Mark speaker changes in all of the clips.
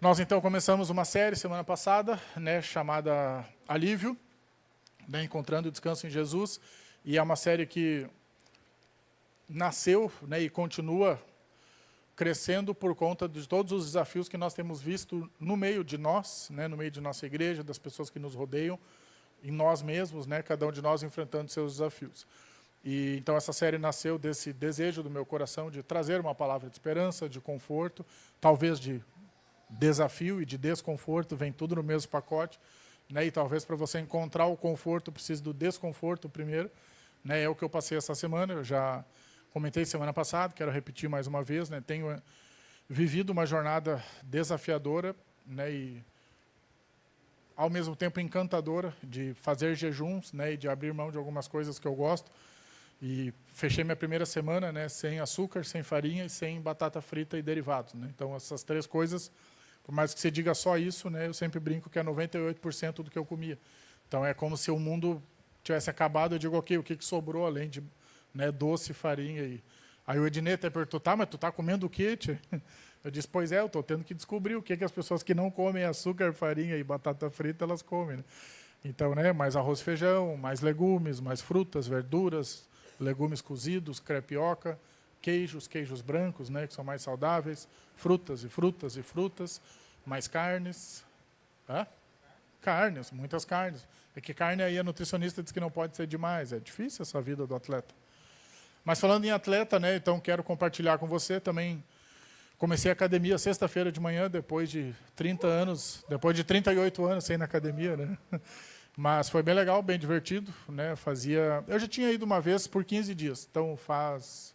Speaker 1: Nós então começamos uma série semana passada, né, chamada Alívio, né, Encontrando o Descanso em Jesus, e é uma série que nasceu, né, e continua crescendo por conta de todos os desafios que nós temos visto no meio de nós, né, no meio de nossa igreja, das pessoas que nos rodeiam, em nós mesmos, né, cada um de nós enfrentando seus desafios. E então essa série nasceu desse desejo do meu coração de trazer uma palavra de esperança, de conforto, talvez de desafio e de desconforto, vem tudo no mesmo pacote, né? E talvez para você encontrar o conforto, precise do desconforto primeiro, né? É o que eu passei essa semana, eu já comentei semana passada, quero repetir mais uma vez, né? Tenho vivido uma jornada desafiadora, né? E ao mesmo tempo encantadora, de fazer jejuns, né? E de abrir mão de algumas coisas que eu gosto. E fechei minha primeira semana, né? Sem açúcar, sem farinha e sem batata frita e derivados, né? Então essas três coisas, por mais que você diga só isso, né, eu sempre brinco que é 98% do que eu comia. Então é como se o mundo tivesse acabado, eu digo, ok, o que sobrou além de, né, doce, farinha e... Aí o Ednei até perguntou, tá, mas tu tá comendo o quê, tchê? Eu disse, pois é, eu estou tendo que descobrir o que as pessoas que não comem açúcar, farinha e batata frita, elas comem, né? Então, né, mais arroz e feijão, mais legumes, mais frutas, verduras, legumes cozidos, crepioca, queijos brancos, né, que são mais saudáveis, frutas, mais carnes. Hã? Carnes, muitas carnes. É que carne aí a nutricionista diz que não pode ser demais, é difícil essa vida do atleta. Mas falando em atleta, né, então quero compartilhar com você também. Comecei a academia sexta-feira de manhã, depois de 30 anos, depois de 38 anos sem ir na academia, né? Mas foi bem legal, bem divertido, né? Eu já tinha ido uma vez por 15 dias, então faz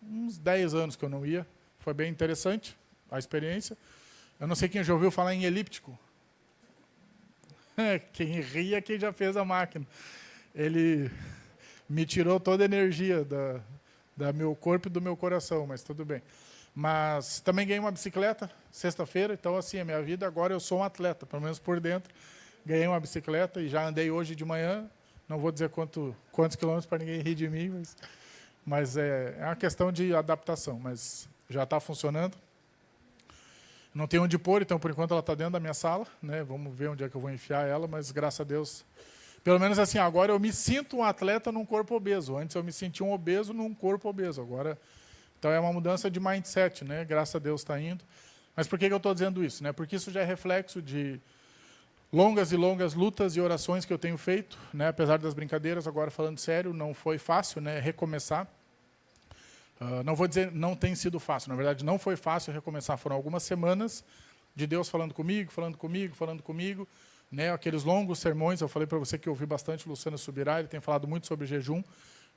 Speaker 1: uns 10 anos que eu não ia. Foi bem interessante a experiência. Eu não sei quem já ouviu falar em elíptico. Quem ri é quem já fez a máquina. Ele me tirou toda a energia da meu corpo e do meu coração, mas tudo bem. Mas também ganhei uma bicicleta sexta-feira, então assim, a minha vida agora eu sou um atleta, pelo menos por dentro. Ganhei uma bicicleta e já andei hoje de manhã, não vou dizer quantos quilômetros para ninguém rir de mim, mas é uma questão de adaptação, mas já está funcionando. Não tem onde pôr, então por enquanto ela está dentro da minha sala, né? Vamos ver onde é que eu vou enfiar ela, mas graças a Deus, pelo menos assim, agora eu me sinto um atleta num corpo obeso. Antes eu me sentia um obeso num corpo obeso. Agora, então é uma mudança de mindset, né? Graças a Deus está indo. Mas por que eu estou dizendo isso, né? Porque isso já é reflexo de longas e longas lutas e orações que eu tenho feito, né? Apesar das brincadeiras, agora falando sério, não foi fácil, né? Recomeçar. Não vou dizer não tem sido fácil, na verdade não foi fácil recomeçar, foram algumas semanas de Deus falando comigo, né? Aqueles longos sermões, eu falei para você que eu ouvi bastante Luciano Subirá, ele tem falado muito sobre jejum,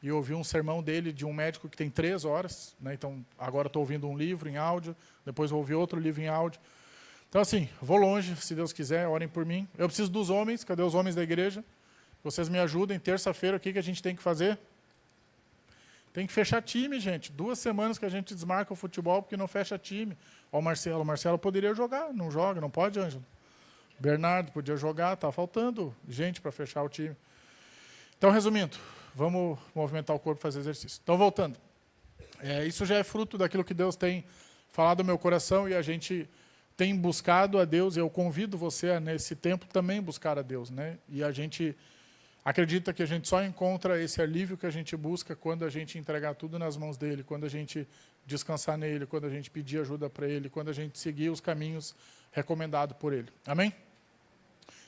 Speaker 1: e eu ouvi um sermão dele de um médico que tem 3 horas, né? Então agora estou ouvindo um livro em áudio, depois vou ouvir outro livro em áudio. Então assim, vou longe, se Deus quiser, orem por mim. Eu preciso dos homens, cadê os homens da igreja? Vocês me ajudem, terça-feira o que a gente tem que fazer? Tem que fechar time, gente. 2 semanas que a gente desmarca o futebol porque não fecha time. Ó, o Marcelo poderia jogar, não joga, não pode, Ângelo? Bernardo podia jogar, está faltando gente para fechar o time. Então, resumindo, vamos movimentar o corpo e fazer exercício. Então, voltando. Isso já é fruto daquilo que Deus tem falado no meu coração e a gente tem buscado a Deus. E eu convido você a, nesse tempo, também buscar a Deus, né? E a gente acredita que a gente só encontra esse alívio que a gente busca quando a gente entregar tudo nas mãos dele, quando a gente descansar nele, quando a gente pedir ajuda para ele, quando a gente seguir os caminhos recomendados por ele. Amém?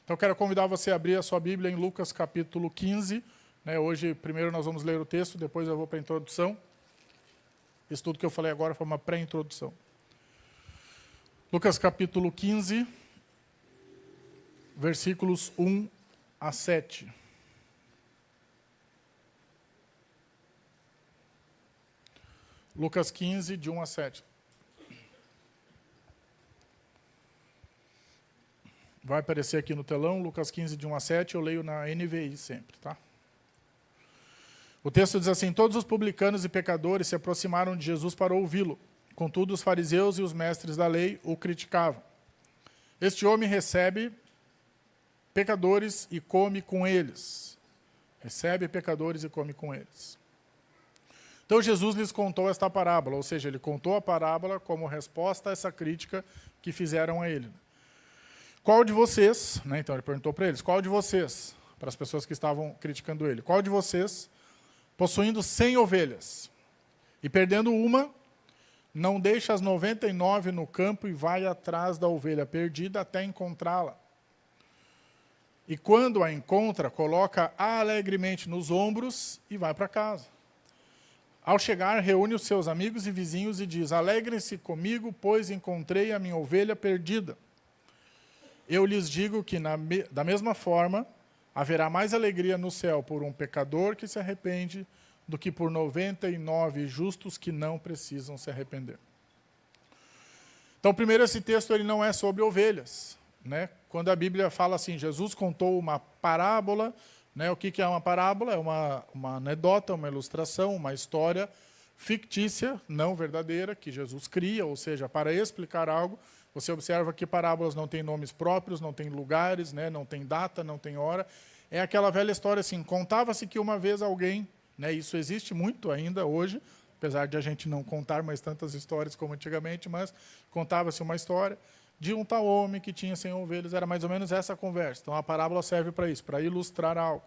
Speaker 1: Então, eu quero convidar você a abrir a sua Bíblia em Lucas capítulo 15. Né? Hoje, primeiro nós vamos ler o texto, depois eu vou para a introdução. Isso tudo que eu falei agora foi uma pré-introdução. Lucas capítulo 15, versículos 1 a 7. Lucas 15, de 1 a 7. Vai aparecer aqui no telão, Lucas 15, de 1 a 7, eu leio na NVI sempre, tá? O texto diz assim: todos os publicanos e pecadores se aproximaram de Jesus para ouvi-lo. Contudo, os fariseus e os mestres da lei o criticavam. Este homem recebe pecadores e come com eles. Recebe pecadores e come com eles. Então Jesus lhes contou esta parábola, ou seja, ele contou a parábola como resposta a essa crítica que fizeram a ele. Qual de vocês, né, então ele perguntou para eles, qual de vocês, para as pessoas que estavam criticando ele, qual de vocês, possuindo 100 ovelhas e perdendo uma, não deixa as 99 no campo e vai atrás da ovelha perdida até encontrá-la? E quando a encontra, coloca alegremente nos ombros e vai para casa. Ao chegar, reúne os seus amigos e vizinhos e diz: alegrem-se comigo, pois encontrei a minha ovelha perdida. Eu lhes digo que, da mesma forma, haverá mais alegria no céu por um pecador que se arrepende do que por 99 justos que não precisam se arrepender. Então, primeiro, esse texto ele não é sobre ovelhas, né? Quando a Bíblia fala assim, Jesus contou uma parábola, né? O que é uma parábola? É uma anedota, uma ilustração, uma história fictícia, não verdadeira, que Jesus cria, ou seja, para explicar algo. Você observa que parábolas não têm nomes próprios, não têm lugares, né? Não tem data, não tem hora. É aquela velha história assim, contava-se que uma vez alguém, né? Isso existe muito ainda hoje, apesar de a gente não contar mais tantas histórias como antigamente, mas contava-se uma história de um tal homem que tinha 100 ovelhas, era mais ou menos essa conversa. Então a parábola serve para isso, para ilustrar algo.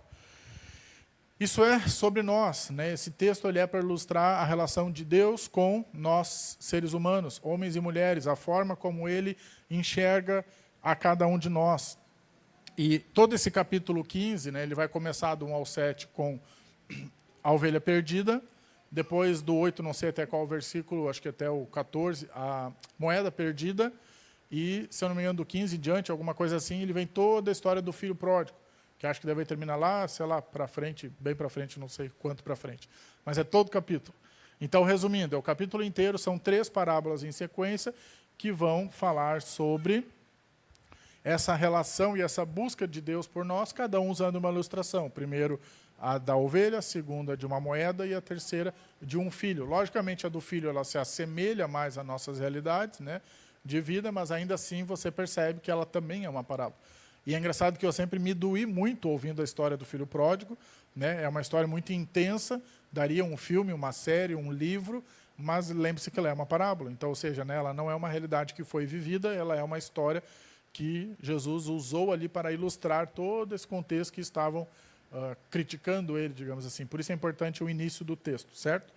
Speaker 1: Isso é sobre nós, né? Esse texto ele é para ilustrar a relação de Deus com nós, seres humanos, homens e mulheres, a forma como ele enxerga a cada um de nós. E todo esse capítulo 15, né, ele vai começar do 1 ao 7 com a ovelha perdida, depois do 8, não sei até qual versículo, acho que até o 14, a moeda perdida, e, se eu não me engano, do 15 em diante, alguma coisa assim, ele vem toda a história do filho pródigo, que acho que deve terminar lá, sei lá, para frente, bem para frente, não sei quanto para frente. Mas é todo o capítulo. Então, resumindo, é o capítulo inteiro, são 3 parábolas em sequência, que vão falar sobre essa relação e essa busca de Deus por nós, cada um usando uma ilustração. Primeiro, a da ovelha, a segunda de uma moeda e a terceira de um filho. Logicamente, a do filho ela se assemelha mais às nossas realidades, né, de vida, mas ainda assim você percebe que ela também é uma parábola. E é engraçado que eu sempre me doí muito ouvindo a história do filho pródigo, né? É uma história muito intensa, daria um filme, uma série, um livro, mas lembre-se que ela é uma parábola. Então, ou seja, né, ela não é uma realidade que foi vivida, ela é uma história que Jesus usou ali para ilustrar todo esse contexto que estavam criticando ele, digamos assim. Por isso é importante o início do texto, certo?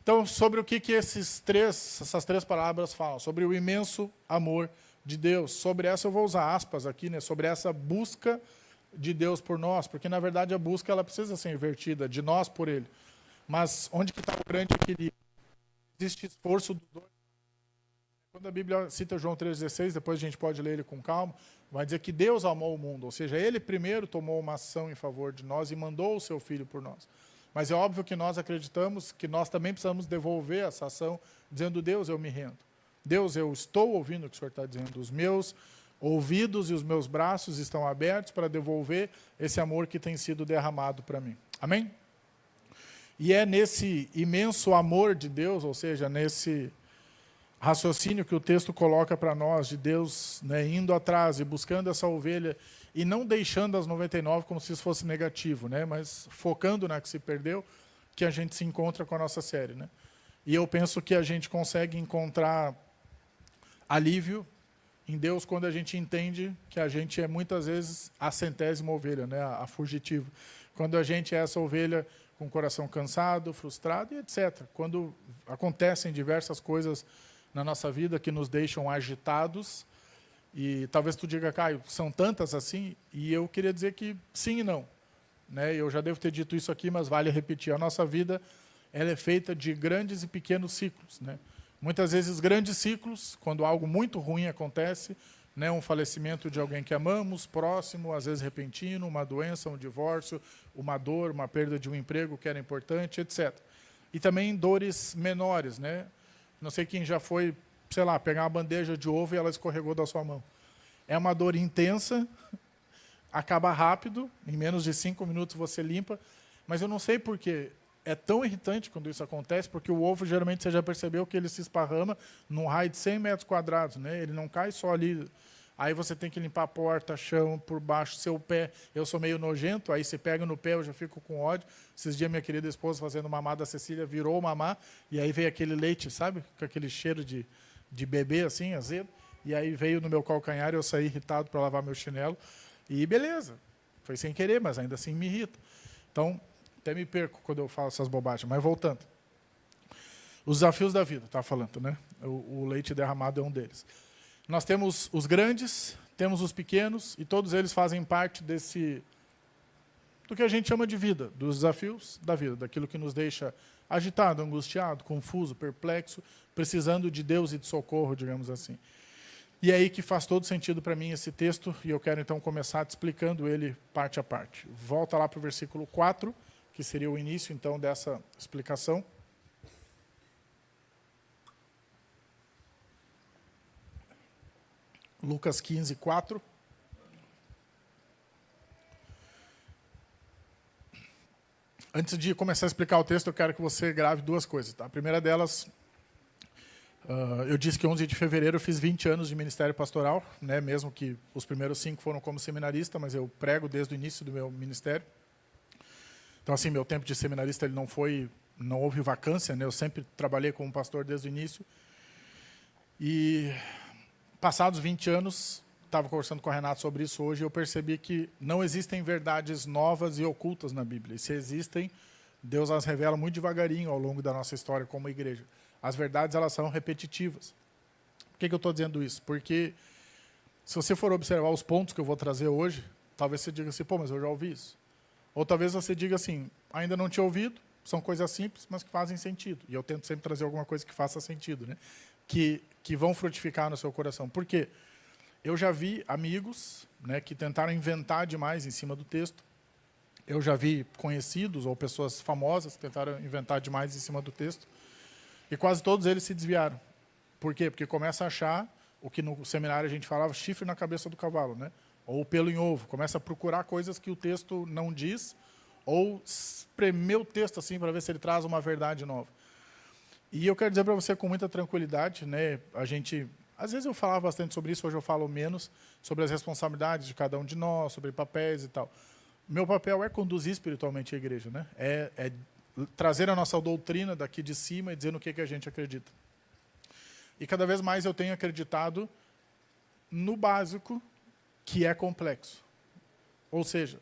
Speaker 1: Então, sobre o que essas 3 parábolas falam? Sobre o imenso amor de Deus. Sobre essa eu vou usar aspas aqui, né? Sobre essa busca de Deus por nós, porque na verdade a busca ela precisa ser invertida, de nós por Ele. Mas onde que está o grande equilíbrio? Existe esforço dos dois. Quando a Bíblia cita João 3,16, depois a gente pode ler ele com calma, vai dizer que Deus amou o mundo, ou seja, Ele primeiro tomou uma ação em favor de nós e mandou o seu Filho por nós. Mas é óbvio que nós acreditamos que nós também precisamos devolver essa ação, dizendo, Deus, eu me rendo. Deus, eu estou ouvindo o que o Senhor está dizendo. Os meus ouvidos e os meus braços estão abertos para devolver esse amor que tem sido derramado para mim. Amém? E é nesse imenso amor de Deus, ou seja, nesse raciocínio que o texto coloca para nós, de Deus, né, indo atrás e buscando essa ovelha, e não deixando as 99 como se isso fosse negativo, né, mas focando na que se perdeu, que a gente se encontra com a nossa série. Né? E eu penso que a gente consegue encontrar alívio em Deus quando a gente entende que a gente é muitas vezes a 100ª ovelha, né, a fugitiva. Quando a gente é essa ovelha com o coração cansado, frustrado e etc. Quando acontecem diversas coisas na nossa vida que nos deixam agitados, e talvez tu diga, Caio, são tantas assim, e eu queria dizer que sim e não. Né? Eu já devo ter dito isso aqui, mas vale repetir. A nossa vida ela é feita de grandes e pequenos ciclos. Né? Muitas vezes grandes ciclos, quando algo muito ruim acontece, né? Um falecimento de alguém que amamos, próximo, às vezes repentino, uma doença, um divórcio, uma dor, uma perda de um emprego que era importante, etc. E também dores menores. Né? Não sei quem já foi, sei lá, pegar uma bandeja de ovo e ela escorregou da sua mão. É uma dor intensa, acaba rápido, em menos de 5 minutos você limpa, mas eu não sei por quê. É tão irritante quando isso acontece, porque o ovo, geralmente, você já percebeu que ele se esparrama num raio de 100 metros quadrados. Né? Ele não cai só ali Aí você tem que limpar a porta, chão, por baixo, seu pé. Eu sou meio nojento, aí você pega no pé, eu já fico com ódio. Esses dias minha querida esposa fazendo mamar da Cecília, virou o mamar, e aí veio aquele leite, sabe? Com aquele cheiro de bebê, assim, azedo. E aí veio no meu calcanhar, eu saí irritado para lavar meu chinelo. E beleza, foi sem querer, mas ainda assim me irrita. Então, até me perco quando eu falo essas bobagens. Mas voltando. Os desafios da vida, estava falando, né? O leite derramado é um deles. Nós temos os grandes, temos os pequenos, e todos eles fazem parte do que a gente chama de vida, dos desafios da vida, daquilo que nos deixa agitado, angustiado, confuso, perplexo, precisando de Deus e de socorro, digamos assim. E é aí que faz todo sentido para mim esse texto, e eu quero então começar te explicando ele parte a parte. Volta lá para o versículo 4, que seria o início então dessa explicação. Lucas 15, 4. Antes de começar a explicar o texto, eu quero que você grave duas coisas. Tá? A primeira delas, eu disse que 11 de fevereiro eu fiz 20 anos de ministério pastoral, né? Mesmo que os primeiros 5 foram como seminarista, mas eu prego desde o início do meu ministério. Então, assim, meu tempo de seminarista ele não houve vacância, né? Eu sempre trabalhei como pastor desde o início. E passados 20 anos, estava conversando com a Renata sobre isso hoje, e eu percebi que não existem verdades novas e ocultas na Bíblia. E se existem, Deus as revela muito devagarinho ao longo da nossa história como igreja. As verdades, elas são repetitivas. Por que eu estou dizendo isso? Porque se você for observar os pontos que eu vou trazer hoje, talvez você diga assim, pô, mas eu já ouvi isso. Ou talvez você diga assim, ainda não tinha ouvido, são coisas simples, mas que fazem sentido. E eu tento sempre trazer alguma coisa que faça sentido, né? Que vão frutificar no seu coração. Por quê? Eu já vi amigos, né, que tentaram inventar demais em cima do texto. Eu já vi conhecidos ou pessoas famosas que tentaram inventar demais em cima do texto. E quase todos eles se desviaram. Por quê? Porque começa a achar o que no seminário a gente falava, chifre na cabeça do cavalo, né? Ou pelo em ovo. Começa a procurar coisas que o texto não diz, ou espremer o texto assim para ver se ele traz uma verdade nova. E eu quero dizer para você com muita tranquilidade, né? Às vezes eu falava bastante sobre isso, hoje eu falo menos, sobre as responsabilidades de cada um de nós, sobre papéis e tal. Meu papel é conduzir espiritualmente a igreja, né? É trazer a nossa doutrina daqui de cima e dizer no que a gente acredita. E cada vez mais eu tenho acreditado no básico, que é complexo. Ou seja,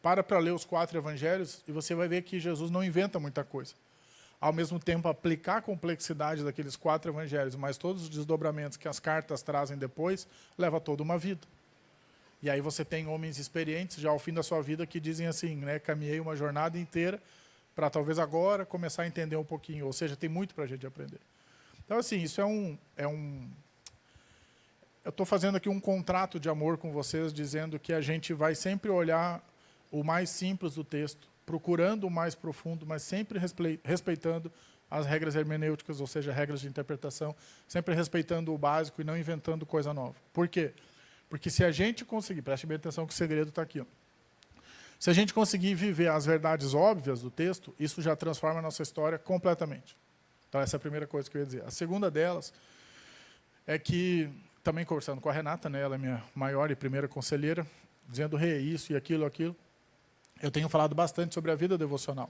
Speaker 1: para ler os 4 evangelhos e você vai ver que Jesus não inventa muita coisa. Ao mesmo tempo, aplicar a complexidade daqueles 4 evangelhos, mas todos os desdobramentos que as cartas trazem depois, leva toda uma vida. E aí você tem homens experientes, já ao fim da sua vida, que dizem assim, né, caminhei uma jornada inteira para talvez agora começar a entender um pouquinho. Ou seja, tem muito para a gente aprender. Então, assim, isso eu estou fazendo aqui um contrato de amor com vocês, dizendo que a gente vai sempre olhar o mais simples do texto, procurando o mais profundo, mas sempre respeitando as regras hermenêuticas, ou seja, regras de interpretação, sempre respeitando o básico e não inventando coisa nova. Por quê? Porque se a gente conseguir, preste bem atenção que o segredo está aqui, ó. Se a gente conseguir viver as verdades óbvias do texto, isso já transforma a nossa história completamente. Então, essa é a primeira coisa que eu ia dizer. A segunda delas é que, também conversando com a Renata, né, ela é minha maior e primeira conselheira, dizendo, isso e aquilo, eu tenho falado bastante sobre a vida devocional.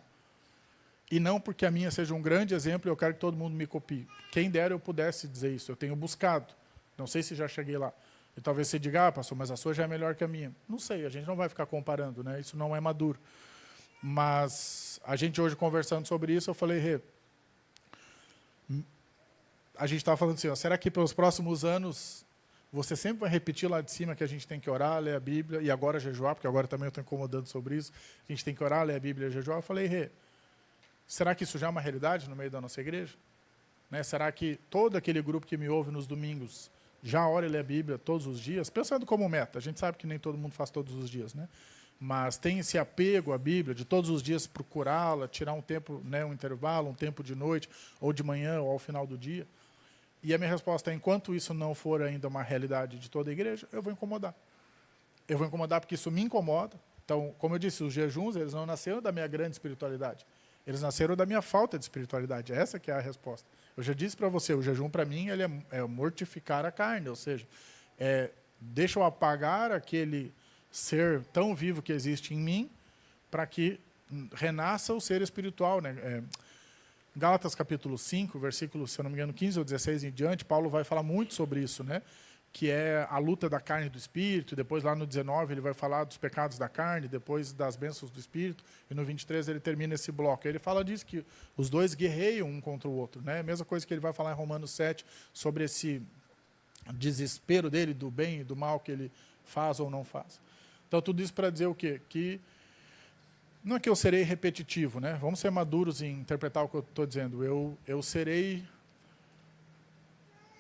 Speaker 1: E não porque a minha seja um grande exemplo, eu quero que todo mundo me copie. Quem dera eu pudesse dizer isso, eu tenho buscado. Não sei se já cheguei lá. E talvez você diga, pastor, mas a sua já é melhor que a minha. Não sei, a gente não vai ficar comparando, né? Isso não é maduro. Mas a gente hoje conversando sobre isso, eu falei, a gente estava falando assim, ó, será que pelos próximos anos você sempre vai repetir lá de cima que a gente tem que orar, ler a Bíblia, e agora jejuar, porque agora também eu estou incomodando sobre isso, a gente tem que orar, ler a Bíblia e jejuar. Eu falei, será que isso já é uma realidade no meio da nossa igreja? Né? Será que todo aquele grupo que me ouve nos domingos já ora e lê a Bíblia todos os dias? Pensando como meta, a gente sabe que nem todo mundo faz todos os dias, né? Mas tem esse apego à Bíblia, de todos os dias procurá-la, tirar um tempo, né, um intervalo, um tempo de noite, ou de manhã, ou ao final do dia. E a minha resposta é, enquanto isso não for ainda uma realidade de toda a igreja, eu vou incomodar. Eu vou incomodar porque isso me incomoda. Então, como eu disse, os jejuns, eles não nasceram da minha grande espiritualidade. Eles nasceram da minha falta de espiritualidade. Essa que é a resposta. Eu já disse para você, o jejum para mim ele é mortificar a carne, ou seja, Deixa eu apagar aquele ser tão vivo que existe em mim, para que renasça o ser espiritual, né? Gálatas capítulo 5, versículo, se eu não me engano, 15 ou 16 em diante, Paulo vai falar muito sobre isso, né? Que é a luta da carne e do espírito, e depois lá no 19 ele vai falar dos pecados da carne, depois das bênçãos do espírito, e no 23 ele termina esse bloco. Ele fala disso, que os dois guerreiam um contra o outro, né? A mesma coisa que ele vai falar em Romanos 7, sobre esse desespero dele, do bem e do mal que ele faz ou não faz. Então, tudo isso para dizer o quê? Que não é que eu serei repetitivo, né? Vamos ser maduros em interpretar o que eu estou dizendo. Eu serei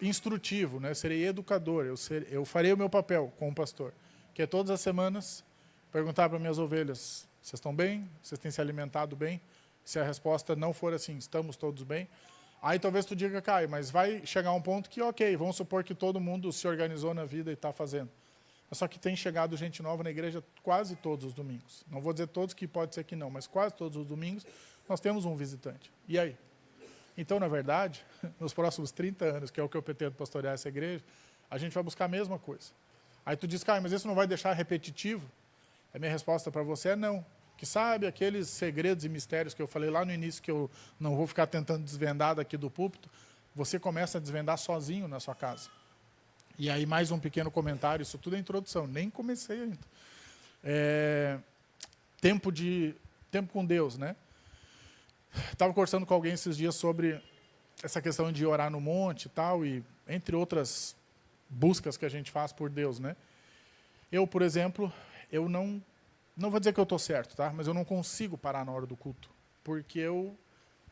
Speaker 1: instrutivo, né? Serei educador, eu farei o meu papel como pastor, que é todas as semanas perguntar para minhas ovelhas, vocês estão bem? Vocês têm se alimentado bem? Se a resposta não for assim, estamos todos bem, aí talvez tu diga, Caio, mas vai chegar um ponto que, ok, vamos supor que todo mundo se organizou na vida e está fazendo. Só que tem chegado gente nova na igreja quase todos os domingos. Não vou dizer todos, que pode ser que não, mas quase todos os domingos nós temos um visitante. E aí? Então, na verdade, nos próximos 30 anos, que é o que eu pretendo pastorear essa igreja, a gente vai buscar a mesma coisa. Aí tu diz, Caio, mas isso não vai deixar repetitivo? A minha resposta para você é não. Que sabe aqueles segredos e mistérios que eu falei lá no início, que eu não vou ficar tentando desvendar daqui do púlpito, você começa a desvendar sozinho na sua casa. E aí mais um pequeno comentário, isso tudo é introdução, nem comecei ainda. Tempo com Deus, né? Estava conversando com alguém esses dias sobre essa questão de orar no monte e tal, e entre outras buscas que a gente faz por Deus, né? Eu, por exemplo, eu não vou dizer que eu estou certo, tá? Mas eu não consigo parar na hora do culto, porque eu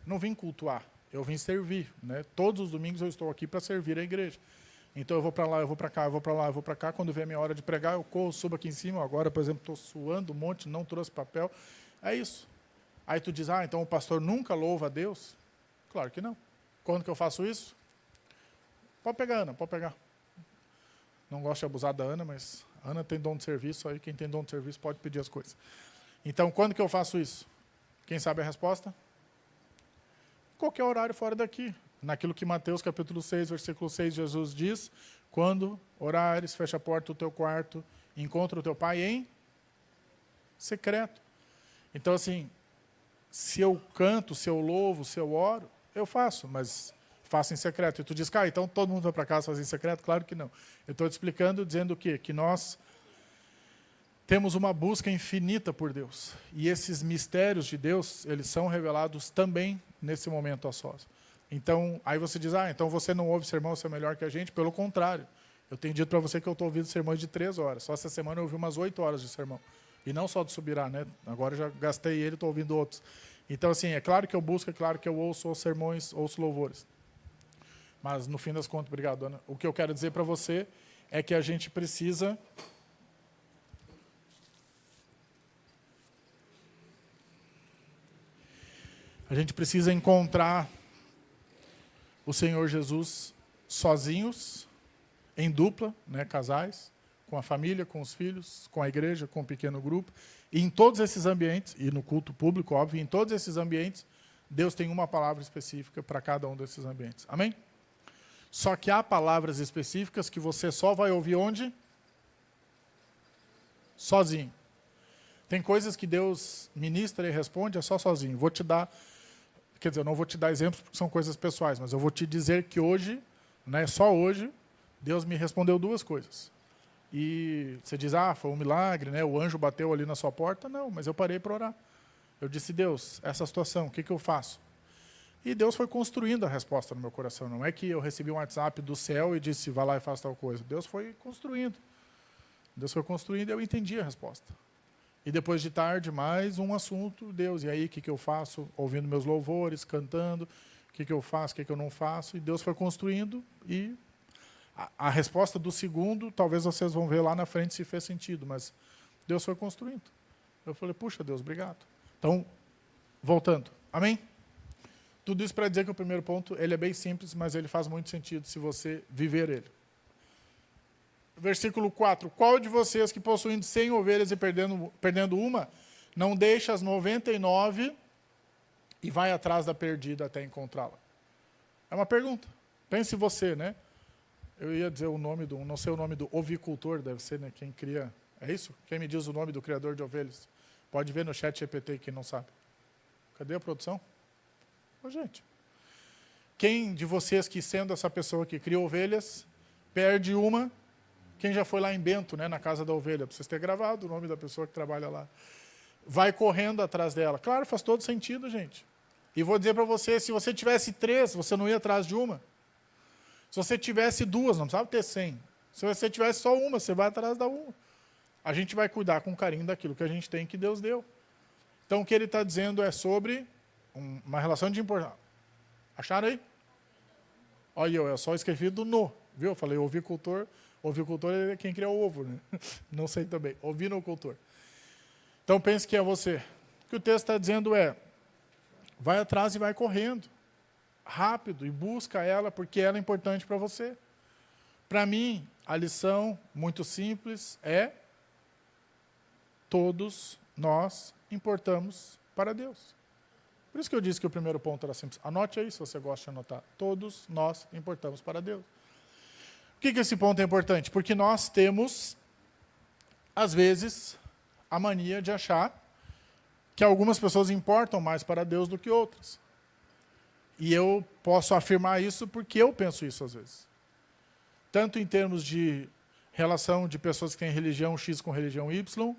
Speaker 1: não vim cultuar, eu vim servir, né? Todos os domingos eu estou aqui para servir a igreja. Então eu vou para lá, eu vou para cá, eu vou para lá, eu vou para cá. Quando vem a minha hora de pregar, eu corro, subo aqui em cima. Agora, por exemplo, estou suando um monte, não trouxe papel. É isso. Aí tu diz, então o pastor nunca louva a Deus? Claro que não. Quando que eu faço isso? Pode pegar, Ana, pode pegar. Não gosto de abusar da Ana, mas a Ana tem dom de serviço, aí quem tem dom de serviço pode pedir as coisas. Então, quando que eu faço isso? Quem sabe a resposta? Qualquer horário fora daqui. Naquilo que Mateus capítulo 6, versículo 6, Jesus diz, quando orares, fecha a porta do teu quarto, encontra o teu pai em secreto. Então, assim, se eu canto, se eu louvo, se eu oro, eu faço, mas faço em secreto. E tu diz, então todo mundo vai para casa fazer em secreto? Claro que não. Eu estou te explicando, dizendo o quê? Que nós temos uma busca infinita por Deus. E esses mistérios de Deus, eles são revelados também nesse momento a sós. Então, aí você diz, então você não ouve sermão, você é melhor que a gente? Pelo contrário. Eu tenho dito para você que eu estou ouvindo sermões de 3 horas. Só essa semana eu ouvi umas 8 horas de sermão. E não só do Subirá, né? Agora eu já gastei ele, estou ouvindo outros. Então, assim, é claro que eu busco, é claro que eu ouço os sermões, ouço louvores. Mas, no fim das contas, obrigado, Ana. O que eu quero dizer para você é que a gente precisa... A gente precisa encontrar o Senhor Jesus sozinhos, em dupla, né, casais, com a família, com os filhos, com a igreja, com um pequeno grupo. E em todos esses ambientes, e no culto público, óbvio, em todos esses ambientes, Deus tem uma palavra específica para cada um desses ambientes. Amém? Só que há palavras específicas que você só vai ouvir onde? Sozinho. Tem coisas que Deus ministra e responde só sozinho. Vou te dar... Quer dizer, eu não vou te dar exemplos porque são coisas pessoais, mas eu vou te dizer que hoje, né, só hoje, Deus me respondeu 2 coisas. E você diz, foi um milagre, né, o anjo bateu ali na sua porta. Não, mas eu parei para orar. Eu disse, Deus, essa situação, o que eu faço? E Deus foi construindo a resposta no meu coração. Não é que eu recebi um WhatsApp do céu e disse, vai lá e faça tal coisa. Deus foi construindo. Deus foi construindo e eu entendi a resposta. E depois de tarde, mais um assunto, Deus, e aí o que eu faço? Ouvindo meus louvores, cantando, o que eu faço, o que eu não faço? E Deus foi construindo e a resposta do segundo, talvez vocês vão ver lá na frente se fez sentido, mas Deus foi construindo. Eu falei, puxa Deus, obrigado. Então, voltando, amém? Tudo isso para dizer que o primeiro ponto, ele é bem simples, mas ele faz muito sentido se você viver ele. Versículo 4. Qual de vocês que possuindo 100 ovelhas e perdendo uma, não deixa as 99 e vai atrás da perdida até encontrá-la? É uma pergunta. Pense você, né? Eu ia dizer o nome do, não sei o nome do ovicultor, deve ser, né? Quem cria, é isso? Quem me diz o nome do criador de ovelhas? Pode ver no chat GPT, quem não sabe. Cadê a produção? Ô, gente. Quem de vocês que, sendo essa pessoa que cria ovelhas, perde uma, quem já foi lá em Bento, né, na casa da ovelha, para vocês terem gravado o nome da pessoa que trabalha lá, vai correndo atrás dela. Claro, faz todo sentido, gente. E vou dizer para você, se você tivesse 3, você não ia atrás de uma. Se você tivesse 2, não precisava ter 100. Se você tivesse só uma, você vai atrás da uma. A gente vai cuidar com carinho daquilo que a gente tem, que Deus deu. Então, o que ele está dizendo é sobre uma relação de importância. Acharam aí? Olha, eu só escrevi do no, viu? Eu falei ovicultor. Ovicultor é quem cria o ovo, né? Não sei também. Ovinocultor. Então, pense que é você. O que o texto está dizendo é, vai atrás e vai correndo. Rápido, e busca ela, porque ela é importante para você. Para mim, a lição, muito simples, é todos nós importamos para Deus. Por isso que eu disse que o primeiro ponto era simples. Anote aí, se você gosta de anotar. Todos nós importamos para Deus. Por que esse ponto é importante? Porque nós temos, às vezes, a mania de achar que algumas pessoas importam mais para Deus do que outras. E eu posso afirmar isso porque eu penso isso às vezes. Tanto em termos de relação de pessoas que têm religião X com religião Y,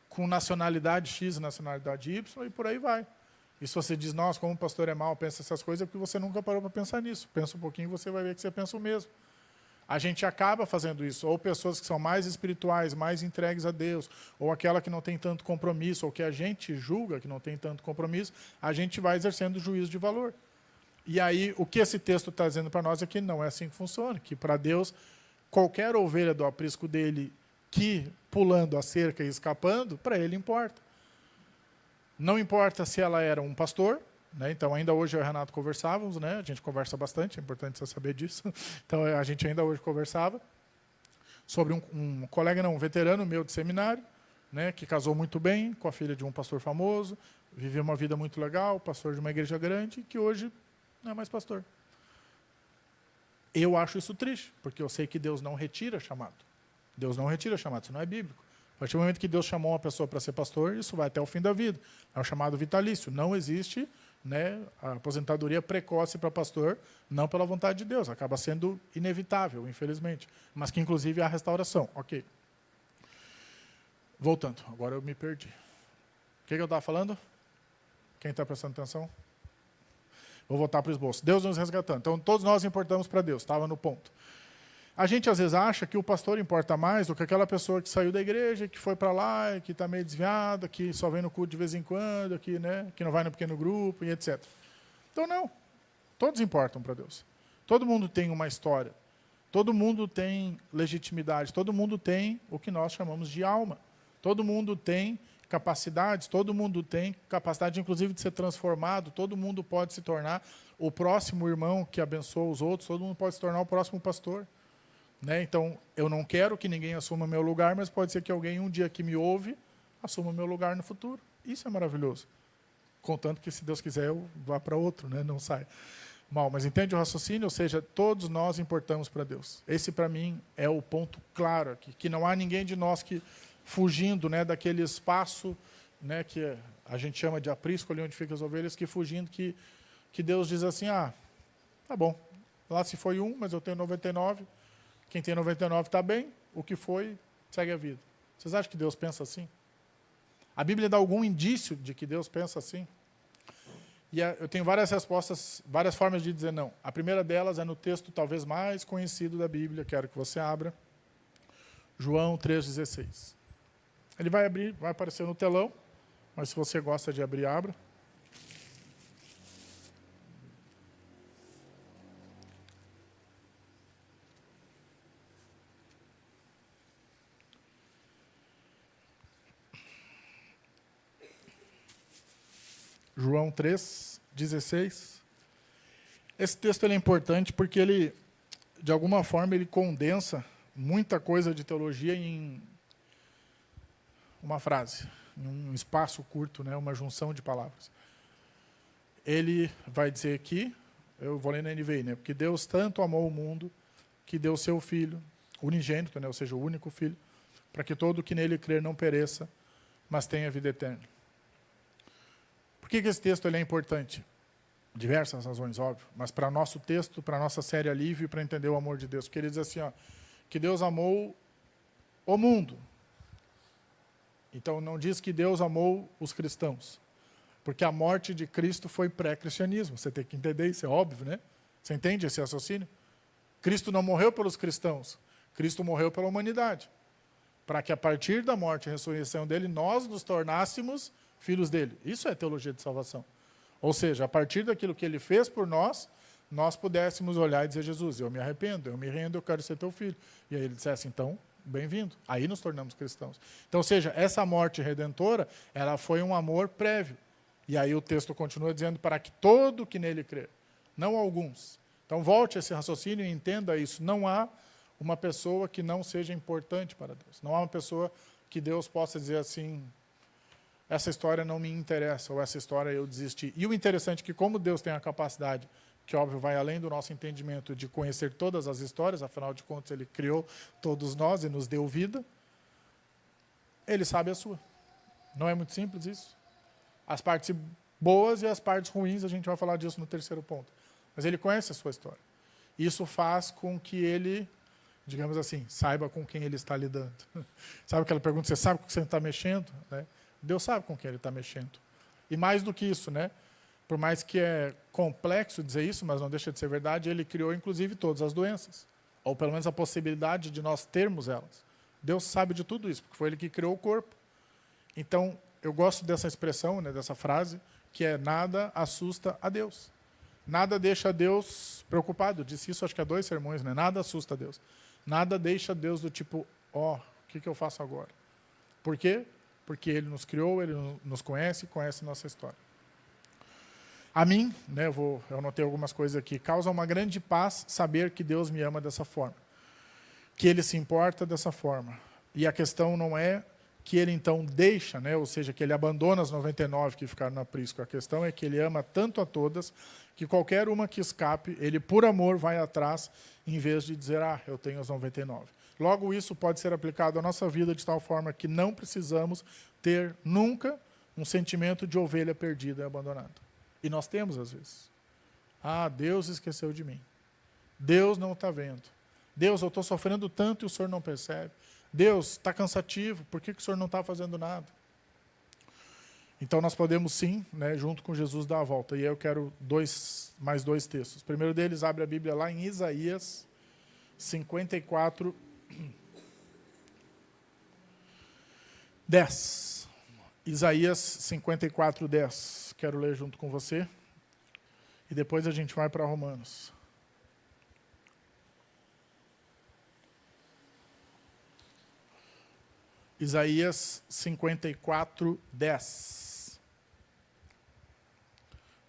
Speaker 1: com nacionalidade X e nacionalidade Y, e por aí vai. E se você diz, nossa, como o pastor é mau, pensa essas coisas, é porque você nunca parou para pensar nisso. Pensa um pouquinho e você vai ver que você pensa o mesmo. A gente acaba fazendo isso, ou pessoas que são mais espirituais, mais entregues a Deus, ou aquela que não tem tanto compromisso, ou que a gente julga que não tem tanto compromisso, a gente vai exercendo juízo de valor. E aí, o que esse texto está dizendo para nós é que não é assim que funciona, que para Deus, qualquer ovelha do aprisco dele que pulando a cerca e escapando, para ele importa. Não importa se ela era um pastor, né? Então ainda hoje eu e o Renato conversávamos, né? A gente conversa bastante, é importante você saber disso. Então a gente ainda hoje conversava sobre um colega, não, um veterano meu de seminário, né? Que casou muito bem com a filha de um pastor famoso, viveu uma vida muito legal, pastor de uma igreja grande, que hoje não é mais pastor. Eu acho isso triste, porque eu sei que Deus não retira chamado. Deus não retira chamado, isso não é bíblico. A partir do momento que Deus chamou uma pessoa para ser pastor, isso vai até o fim da vida. É um chamado vitalício. Não existe, né, a aposentadoria precoce para pastor, não pela vontade de Deus. Acaba sendo inevitável, infelizmente. Mas que, inclusive, há restauração. Ok. Voltando. Agora eu me perdi. O que eu estava falando? Quem está prestando atenção? Vou voltar para o esboço. Deus nos resgatando. Então, todos nós importamos para Deus. Estava no ponto. A gente, às vezes, acha que o pastor importa mais do que aquela pessoa que saiu da igreja, que foi para lá, que está meio desviada, que só vem no culto de vez em quando, que, né, que não vai no pequeno grupo, e etc. Então, não. Todos importam para Deus. Todo mundo tem uma história. Todo mundo tem legitimidade. Todo mundo tem o que nós chamamos de alma. Todo mundo tem capacidades. Todo mundo tem capacidade, inclusive, de ser transformado. Todo mundo pode se tornar o próximo irmão que abençoa os outros. Todo mundo pode se tornar o próximo pastor. Né? Então, eu não quero que ninguém assuma meu lugar, mas pode ser que alguém, um dia que me ouve, assuma meu lugar no futuro. Isso é maravilhoso. Contanto que, se Deus quiser, eu vá para outro, né? Não sai mal. Mas entende o raciocínio? Ou seja, todos nós importamos para Deus. Esse, para mim, é o ponto claro aqui. Que não há ninguém de nós que, fugindo, né, daquele espaço, né, que a gente chama de aprisco, ali onde ficam as ovelhas, que fugindo, que Deus diz assim, ah, tá bom, lá se foi um, mas eu tenho 99, quem tem 99 está bem, o que foi, segue a vida. Vocês acham que Deus pensa assim? A Bíblia dá algum indício de que Deus pensa assim? E eu tenho várias respostas, várias formas de dizer não. A primeira delas é no texto talvez mais conhecido da Bíblia, quero que você abra, João 3,16. Ele vai abrir, vai aparecer no telão, mas se você gosta de abrir, abra. João 3,16. Esse texto ele é importante porque ele, de alguma forma, ele condensa muita coisa de teologia em uma frase, em um espaço curto, né, uma junção de palavras. Ele vai dizer aqui, eu vou ler na NVI, né, porque Deus tanto amou o mundo que deu seu Filho, unigênito, né, ou seja, o único Filho, para que todo que nele crer não pereça, mas tenha vida eterna. Por que esse texto ele é importante? Diversas razões, óbvio, mas para nosso texto, para nossa série Alívio e para entender o amor de Deus. Porque ele diz assim, ó, que Deus amou o mundo. Então não diz que Deus amou os cristãos. Porque a morte de Cristo foi pré-cristianismo. Você tem que entender isso, é óbvio, né? Você entende esse raciocínio? Cristo não morreu pelos cristãos. Cristo morreu pela humanidade. Para que a partir da morte e ressurreição dele, nós nos tornássemos filhos dele. Isso é teologia de salvação. Ou seja, a partir daquilo que ele fez por nós, nós pudéssemos olhar e dizer, Jesus, eu me arrependo, eu me rendo, eu quero ser teu filho. E aí ele dissesse, então, bem-vindo. Aí nos tornamos cristãos. Então, ou seja, essa morte redentora, ela foi um amor prévio. E aí o texto continua dizendo, para que todo que nele crer, não alguns. Então, volte a esse raciocínio e entenda isso. Não há uma pessoa que não seja importante para Deus. Não há uma pessoa que Deus possa dizer assim, essa história não me interessa, ou essa história eu desisti. E o interessante é que como Deus tem a capacidade, que óbvio vai além do nosso entendimento de conhecer todas as histórias, afinal de contas ele criou todos nós e nos deu vida, ele sabe a sua. Não é muito simples isso? As partes boas e as partes ruins, a gente vai falar disso no terceiro ponto. Mas ele conhece a sua história. Isso faz com que ele, digamos assim, saiba com quem ele está lidando. Sabe aquela pergunta, você sabe com quem você está mexendo? Né? Deus sabe com quem ele está mexendo. E mais do que isso, né? Por mais que é complexo dizer isso, mas não deixa de ser verdade, ele criou inclusive todas as doenças. Ou pelo menos a possibilidade de nós termos elas. Deus sabe de tudo isso, porque foi ele que criou o corpo. Então, eu gosto dessa expressão, né, dessa frase, que é nada assusta a Deus. Nada deixa Deus preocupado. Eu disse isso acho que há 2 sermões, né? Nada assusta Deus. Nada deixa Deus do tipo, o que eu faço agora? Por quê? Porque ele nos criou, ele nos conhece nossa história. A mim, né, eu anotei algumas coisas aqui, causa uma grande paz saber que Deus me ama dessa forma. Que ele se importa dessa forma. E a questão não é que ele então deixa, né, ou seja, que ele abandona as 99 que ficaram no aprisco. A questão é que ele ama tanto a todas que qualquer uma que escape, ele por amor vai atrás, em vez de dizer, eu tenho as 99. Logo, isso pode ser aplicado à nossa vida de tal forma que não precisamos ter nunca um sentimento de ovelha perdida e abandonada. E nós temos, às vezes. Deus esqueceu de mim. Deus não está vendo. Deus, eu estou sofrendo tanto e o Senhor não percebe. Deus, está cansativo, por que o Senhor não está fazendo nada? Então nós podemos sim, né, junto com Jesus, dar a volta. E aí eu quero mais dois textos. O primeiro deles, abre a Bíblia lá em Isaías 54, 10. Isaías 54, 10. Quero ler junto com você. E depois a gente vai para Romanos. Isaías 54, 10.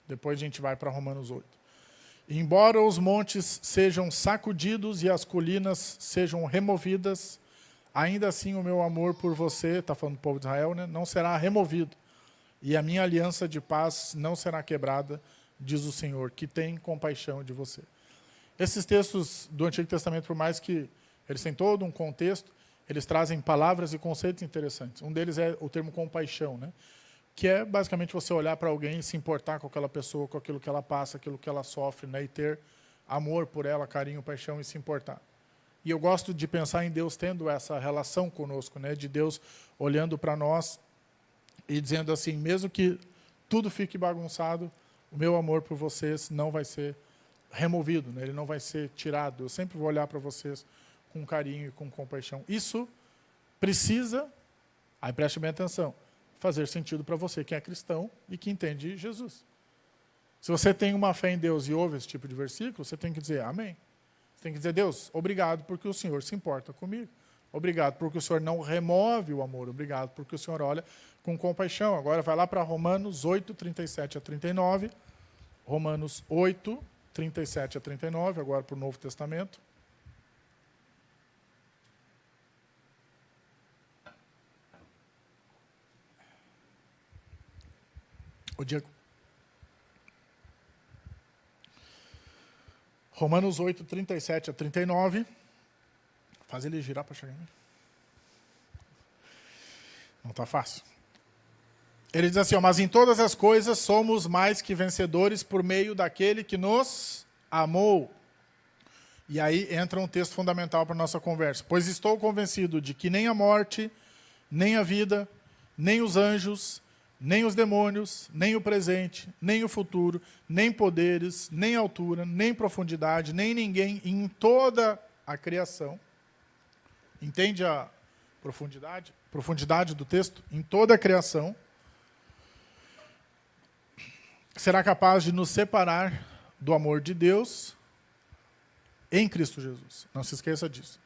Speaker 1: Depois a gente vai para Romanos 8. Embora os montes sejam sacudidos e as colinas sejam removidas, ainda assim o meu amor por você, está falando do povo de Israel, né, não será removido. E a minha aliança de paz não será quebrada, diz o Senhor, que tem compaixão de você. Esses textos do Antigo Testamento, por mais que eles têm todo um contexto, eles trazem palavras e conceitos interessantes. Um deles é o termo compaixão, né? Que é basicamente você olhar para alguém e se importar com aquela pessoa, com aquilo que ela passa, aquilo que ela sofre, né? E ter amor por ela, carinho, paixão e se importar. E eu gosto de pensar em Deus tendo essa relação conosco, né? De Deus olhando para nós e dizendo assim, mesmo que tudo fique bagunçado, o meu amor por vocês não vai ser removido, né? Ele não vai ser tirado. Eu sempre vou olhar para vocês com carinho e com compaixão. Isso precisa, aí preste bem atenção, fazer sentido para você que é cristão e que entende Jesus. Se você tem uma fé em Deus e ouve esse tipo de versículo, você tem que dizer amém. Você tem que dizer, Deus, obrigado porque o Senhor se importa comigo. Obrigado porque o Senhor não remove o amor. Obrigado porque o Senhor olha com compaixão. Agora vai lá para Romanos 8, 37 a 39. Romanos 8, 37 a 39, agora para o Novo Testamento. Romanos 8, 37 a 39. Faz ele girar para chegar em mim. Não está fácil. Ele diz assim, ó, mas em todas as coisas somos mais que vencedores por meio daquele que nos amou. E aí entra um texto fundamental para a nossa conversa. Pois estou convencido de que nem a morte, nem a vida, nem os anjos, nem os demônios, nem o presente, nem o futuro, nem poderes, nem altura, nem profundidade, nem ninguém em toda a criação. Entende a profundidade? Profundidade do texto? Em toda a criação. Será capaz de nos separar do amor de Deus em Cristo Jesus. Não se esqueça disso.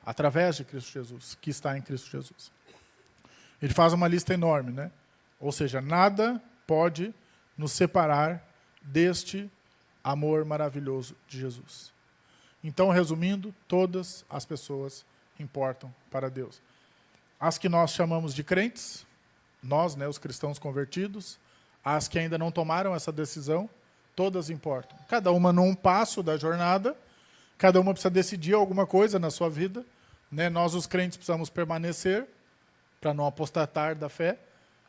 Speaker 1: Através de Cristo Jesus, que está em Cristo Jesus. Ele faz uma lista enorme, né? Ou seja, nada pode nos separar deste amor maravilhoso de Jesus. Então, resumindo, todas as pessoas importam para Deus. As que nós chamamos de crentes, nós, né, os cristãos convertidos, as que ainda não tomaram essa decisão, todas importam. Cada uma num passo da jornada, cada uma precisa decidir alguma coisa na sua vida, né? Nós, os crentes, precisamos permanecer para não apostatar da fé.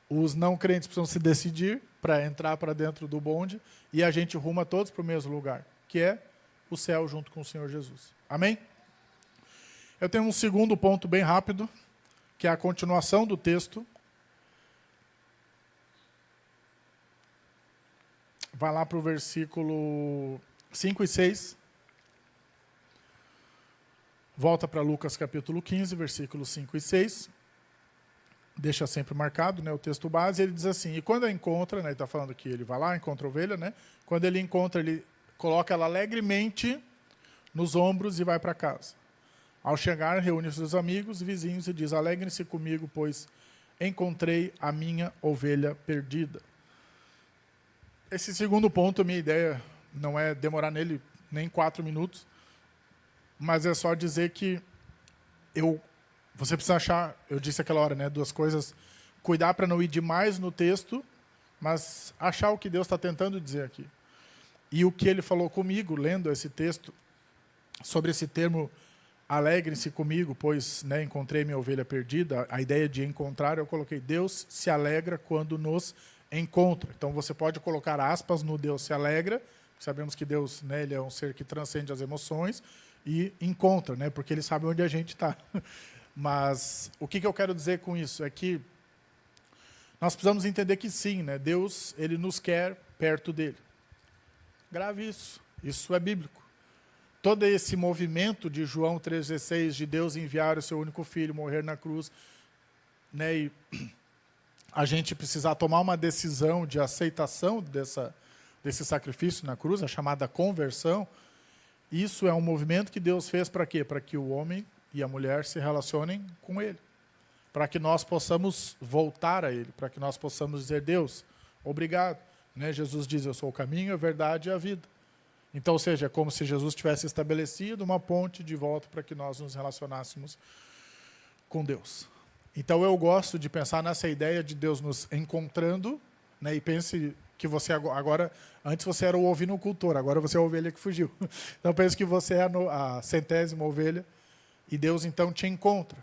Speaker 1: Os não crentes precisam se decidir para entrar para dentro do bonde e a gente ruma todos para o mesmo lugar, que é o céu junto com o Senhor Jesus. Amém? Eu tenho um segundo ponto bem rápido, que é a continuação do texto. Vai lá para o versículo 5 e 6. Volta para Lucas capítulo 15, versículos 5 e 6. Deixa sempre marcado, né, o texto base. Ele diz assim, e quando a encontra, né, ele está falando que ele vai lá, encontra a ovelha, né? Quando ele encontra, ele coloca ela alegremente nos ombros e vai para casa. Ao chegar, reúne os seus amigos e vizinhos e diz, alegrem-se comigo, pois encontrei a minha ovelha perdida. Esse segundo ponto, minha ideia não é demorar nele nem 4 minutos, mas é só dizer que você precisa achar, eu disse aquela hora, né, 2 coisas, cuidar para não ir demais no texto, mas achar o que Deus está tentando dizer aqui. E o que ele falou comigo, lendo esse texto, sobre esse termo, alegrem-se comigo, pois, né, encontrei minha ovelha perdida, a ideia de encontrar, eu coloquei, Deus se alegra quando nos encontra. Então você pode colocar aspas no Deus se alegra, sabemos que Deus, né, ele é um ser que transcende as emoções, e encontra, né, porque ele sabe onde a gente está. Mas o que eu quero dizer com isso? É que nós precisamos entender que sim, né, Deus ele nos quer perto dele. Grave isso, isso é bíblico. Todo esse movimento de João 3,16, de Deus enviar o seu único filho, morrer na cruz, né, e a gente precisar tomar uma decisão de aceitação desse sacrifício na cruz, a chamada conversão, isso é um movimento que Deus fez para quê? Para que o homem e a mulher se relacionem com ele. Para que nós possamos voltar a ele, para que nós possamos dizer, Deus, obrigado. Né? Jesus diz, eu sou o caminho, a verdade e a vida. Então, ou seja, é como se Jesus tivesse estabelecido uma ponte de volta para que nós nos relacionássemos com Deus. Então, eu gosto de pensar nessa ideia de Deus nos encontrando, né? E pense que você agora, antes você era o ovinocultor, agora você é a ovelha que fugiu. Então, pense que você é a 100ª ovelha e Deus, então, te encontra.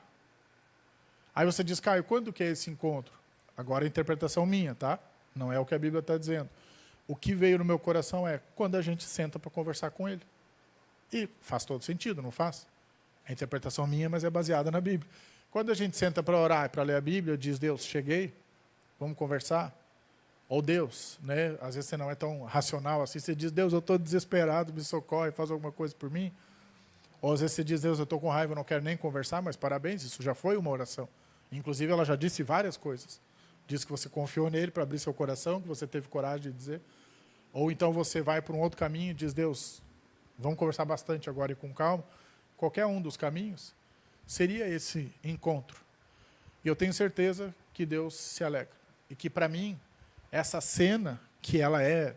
Speaker 1: Aí você diz, Caio, quando que é esse encontro? Agora é a interpretação minha, tá? Não é o que a Bíblia está dizendo. O que veio no meu coração é quando a gente senta para conversar com ele. E faz todo sentido, não faz? É a interpretação minha, mas é baseada na Bíblia. Quando a gente senta para orar e para ler a Bíblia, diz, Deus, cheguei, vamos conversar? Ou Deus, né? Às vezes você não é tão racional assim, você diz, Deus, eu estou desesperado, me socorre, faz alguma coisa por mim. Ou às vezes você diz, Deus, eu estou com raiva, eu não quero nem conversar, mas parabéns, isso já foi uma oração. Inclusive, ela já disse várias coisas. Disse que você confiou nele para abrir seu coração, que você teve coragem de dizer. Ou então você vai para um outro caminho e diz, Deus, vamos conversar bastante agora e com calma. Qualquer um dos caminhos seria esse encontro. E eu tenho certeza que Deus se alegra. E que, para mim, essa cena, que ela é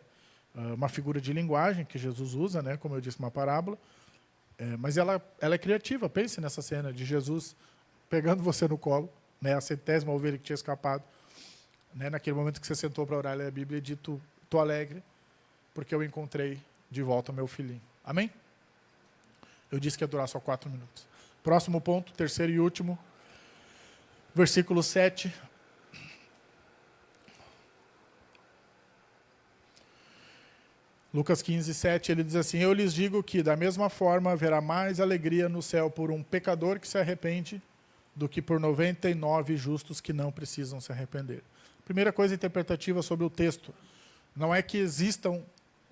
Speaker 1: uma figura de linguagem que Jesus usa, né, como eu disse, uma parábola, mas ela é criativa. Pense nessa cena de Jesus pegando você no colo, né, a 100ª ovelha que tinha escapado, né, naquele momento que você sentou para orar e ler a Bíblia, e dito, estou alegre, porque eu encontrei de volta meu filhinho. Amém? Eu disse que ia durar só 4 minutos. Próximo ponto, terceiro e último, versículo 7. Lucas 15, 7, ele diz assim: eu lhes digo que, da mesma forma, haverá mais alegria no céu por um pecador que se arrepende do que por 99 justos que não precisam se arrepender. Primeira coisa interpretativa sobre o texto. Não é que existam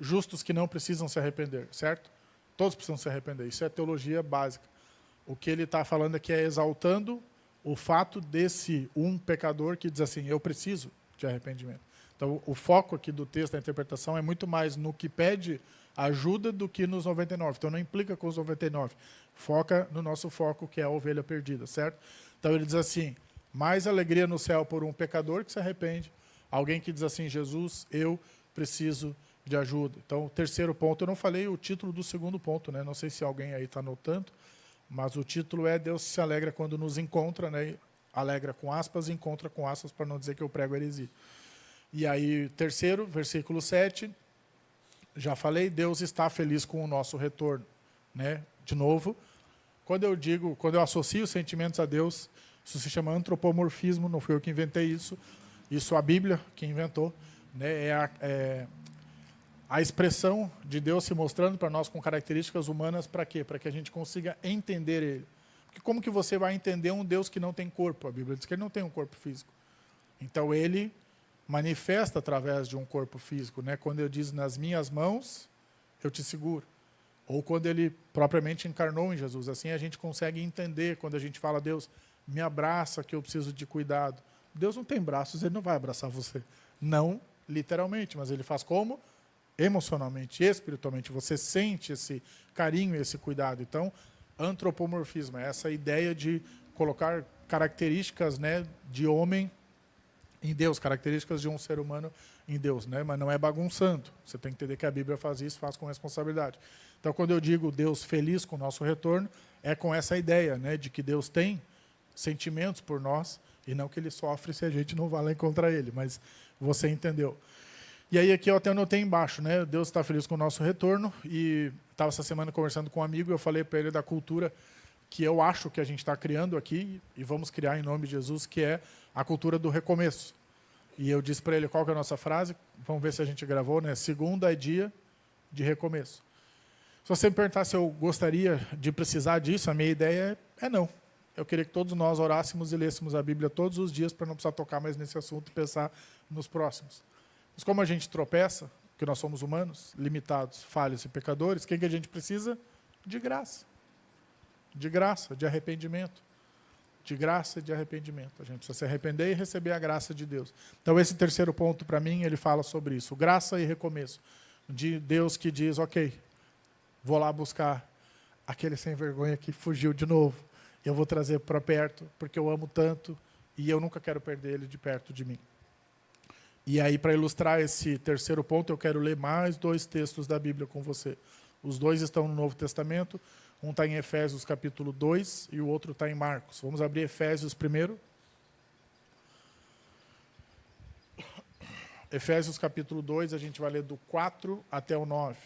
Speaker 1: justos que não precisam se arrepender, certo? Todos precisam se arrepender. Isso é teologia básica. O que ele está falando aqui é exaltando o fato desse um pecador que diz assim: eu preciso de arrependimento. Então, o foco aqui do texto, da interpretação, é muito mais no que pede ajuda do que nos 99. Então, não implica com os 99. Foca no nosso foco, que é a ovelha perdida, certo? Então, ele diz assim: mais alegria no céu por um pecador que se arrepende. Alguém que diz assim: Jesus, eu preciso de ajuda. Então, o terceiro ponto, eu não falei o título do segundo ponto, né? Não sei se alguém aí está anotando, mas o título é Deus se alegra quando nos encontra, né? Alegra com aspas, encontra com aspas, para não dizer que eu prego heresia. E aí, terceiro, versículo 7, já falei, Deus está feliz com o nosso retorno, né? De novo, quando eu associo sentimentos a Deus, isso se chama antropomorfismo, não fui eu que inventei isso, isso a Bíblia que inventou, né? É a expressão de Deus se mostrando para nós com características humanas, para quê? Para que a gente consiga entender Ele. Porque como que você vai entender um Deus que não tem corpo? A Bíblia diz que Ele não tem um corpo físico. Então, Ele manifesta através de um corpo físico, né? Quando ele diz, nas minhas mãos, eu te seguro. Ou quando ele propriamente encarnou em Jesus. Assim a gente consegue entender, quando a gente fala, Deus, me abraça que eu preciso de cuidado. Deus não tem braços, Ele não vai abraçar você. Não literalmente, mas Ele faz como? Emocionalmente, espiritualmente. Você sente esse carinho, esse cuidado. Então, antropomorfismo é essa ideia de colocar características, né, de homem em Deus, características de um ser humano em Deus, né? Mas não é bagunçando. Você tem que entender que a Bíblia faz isso, faz com responsabilidade. Então, quando eu digo Deus feliz com o nosso retorno, é com essa ideia, né, de que Deus tem sentimentos por nós e não que Ele sofre se a gente não vai lá encontrar Ele, mas você entendeu. E aí aqui eu até anotei embaixo, né? Deus está feliz com o nosso retorno, e estava essa semana conversando com um amigo e eu falei para ele da cultura que eu acho que a gente está criando aqui, e vamos criar em nome de Jesus, que é a cultura do recomeço. E eu disse para ele, qual que é a nossa frase? Vamos ver se a gente gravou, né? Segunda é dia de recomeço. Se você me perguntar se eu gostaria de precisar disso, a minha ideia é não. Eu queria que todos nós orássemos e lêssemos a Bíblia todos os dias para não precisar tocar mais nesse assunto e pensar nos próximos. Mas como a gente tropeça, porque nós somos humanos, limitados, falhos e pecadores, o que a gente precisa? De graça. De graça, de arrependimento. De graça e de arrependimento. A gente precisa se arrepender e receber a graça de Deus. Então, esse terceiro ponto, para mim, ele fala sobre isso. Graça e recomeço. De Deus que diz, ok, vou lá buscar aquele sem vergonha que fugiu de novo. Eu vou trazer para perto, porque eu amo tanto e eu nunca quero perder ele de perto de mim. E aí, para ilustrar esse terceiro ponto, eu quero ler mais 2 textos da Bíblia com você. Os 2 estão no Novo Testamento. Um está em Efésios capítulo 2 e o outro está em Marcos. Vamos abrir Efésios primeiro. Efésios capítulo 2, a gente vai ler do 4 até o 9.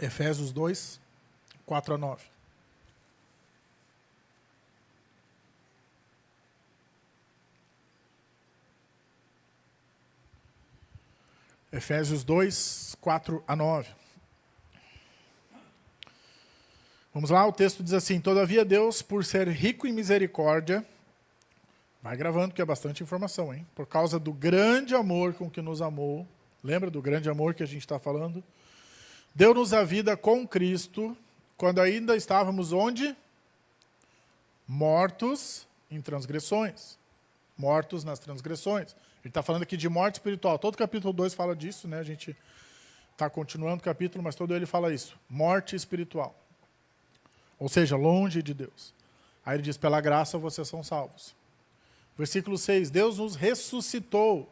Speaker 1: Efésios 2, 4 a 9. Efésios 2, 4 a 9. Vamos lá, o texto diz assim: todavia Deus, por ser rico em misericórdia, vai gravando que é bastante informação, hein? Por causa do grande amor com que nos amou, lembra do grande amor que a gente está falando? Deu-nos a vida com Cristo, quando ainda estávamos onde? Mortos em transgressões. Mortos nas transgressões. Ele está falando aqui de morte espiritual. Todo capítulo 2 fala disso, né? A gente está continuando o capítulo, mas todo ele fala isso. Morte espiritual. Ou seja, longe de Deus. Aí ele diz, pela graça vocês são salvos. Versículo 6, Deus nos ressuscitou.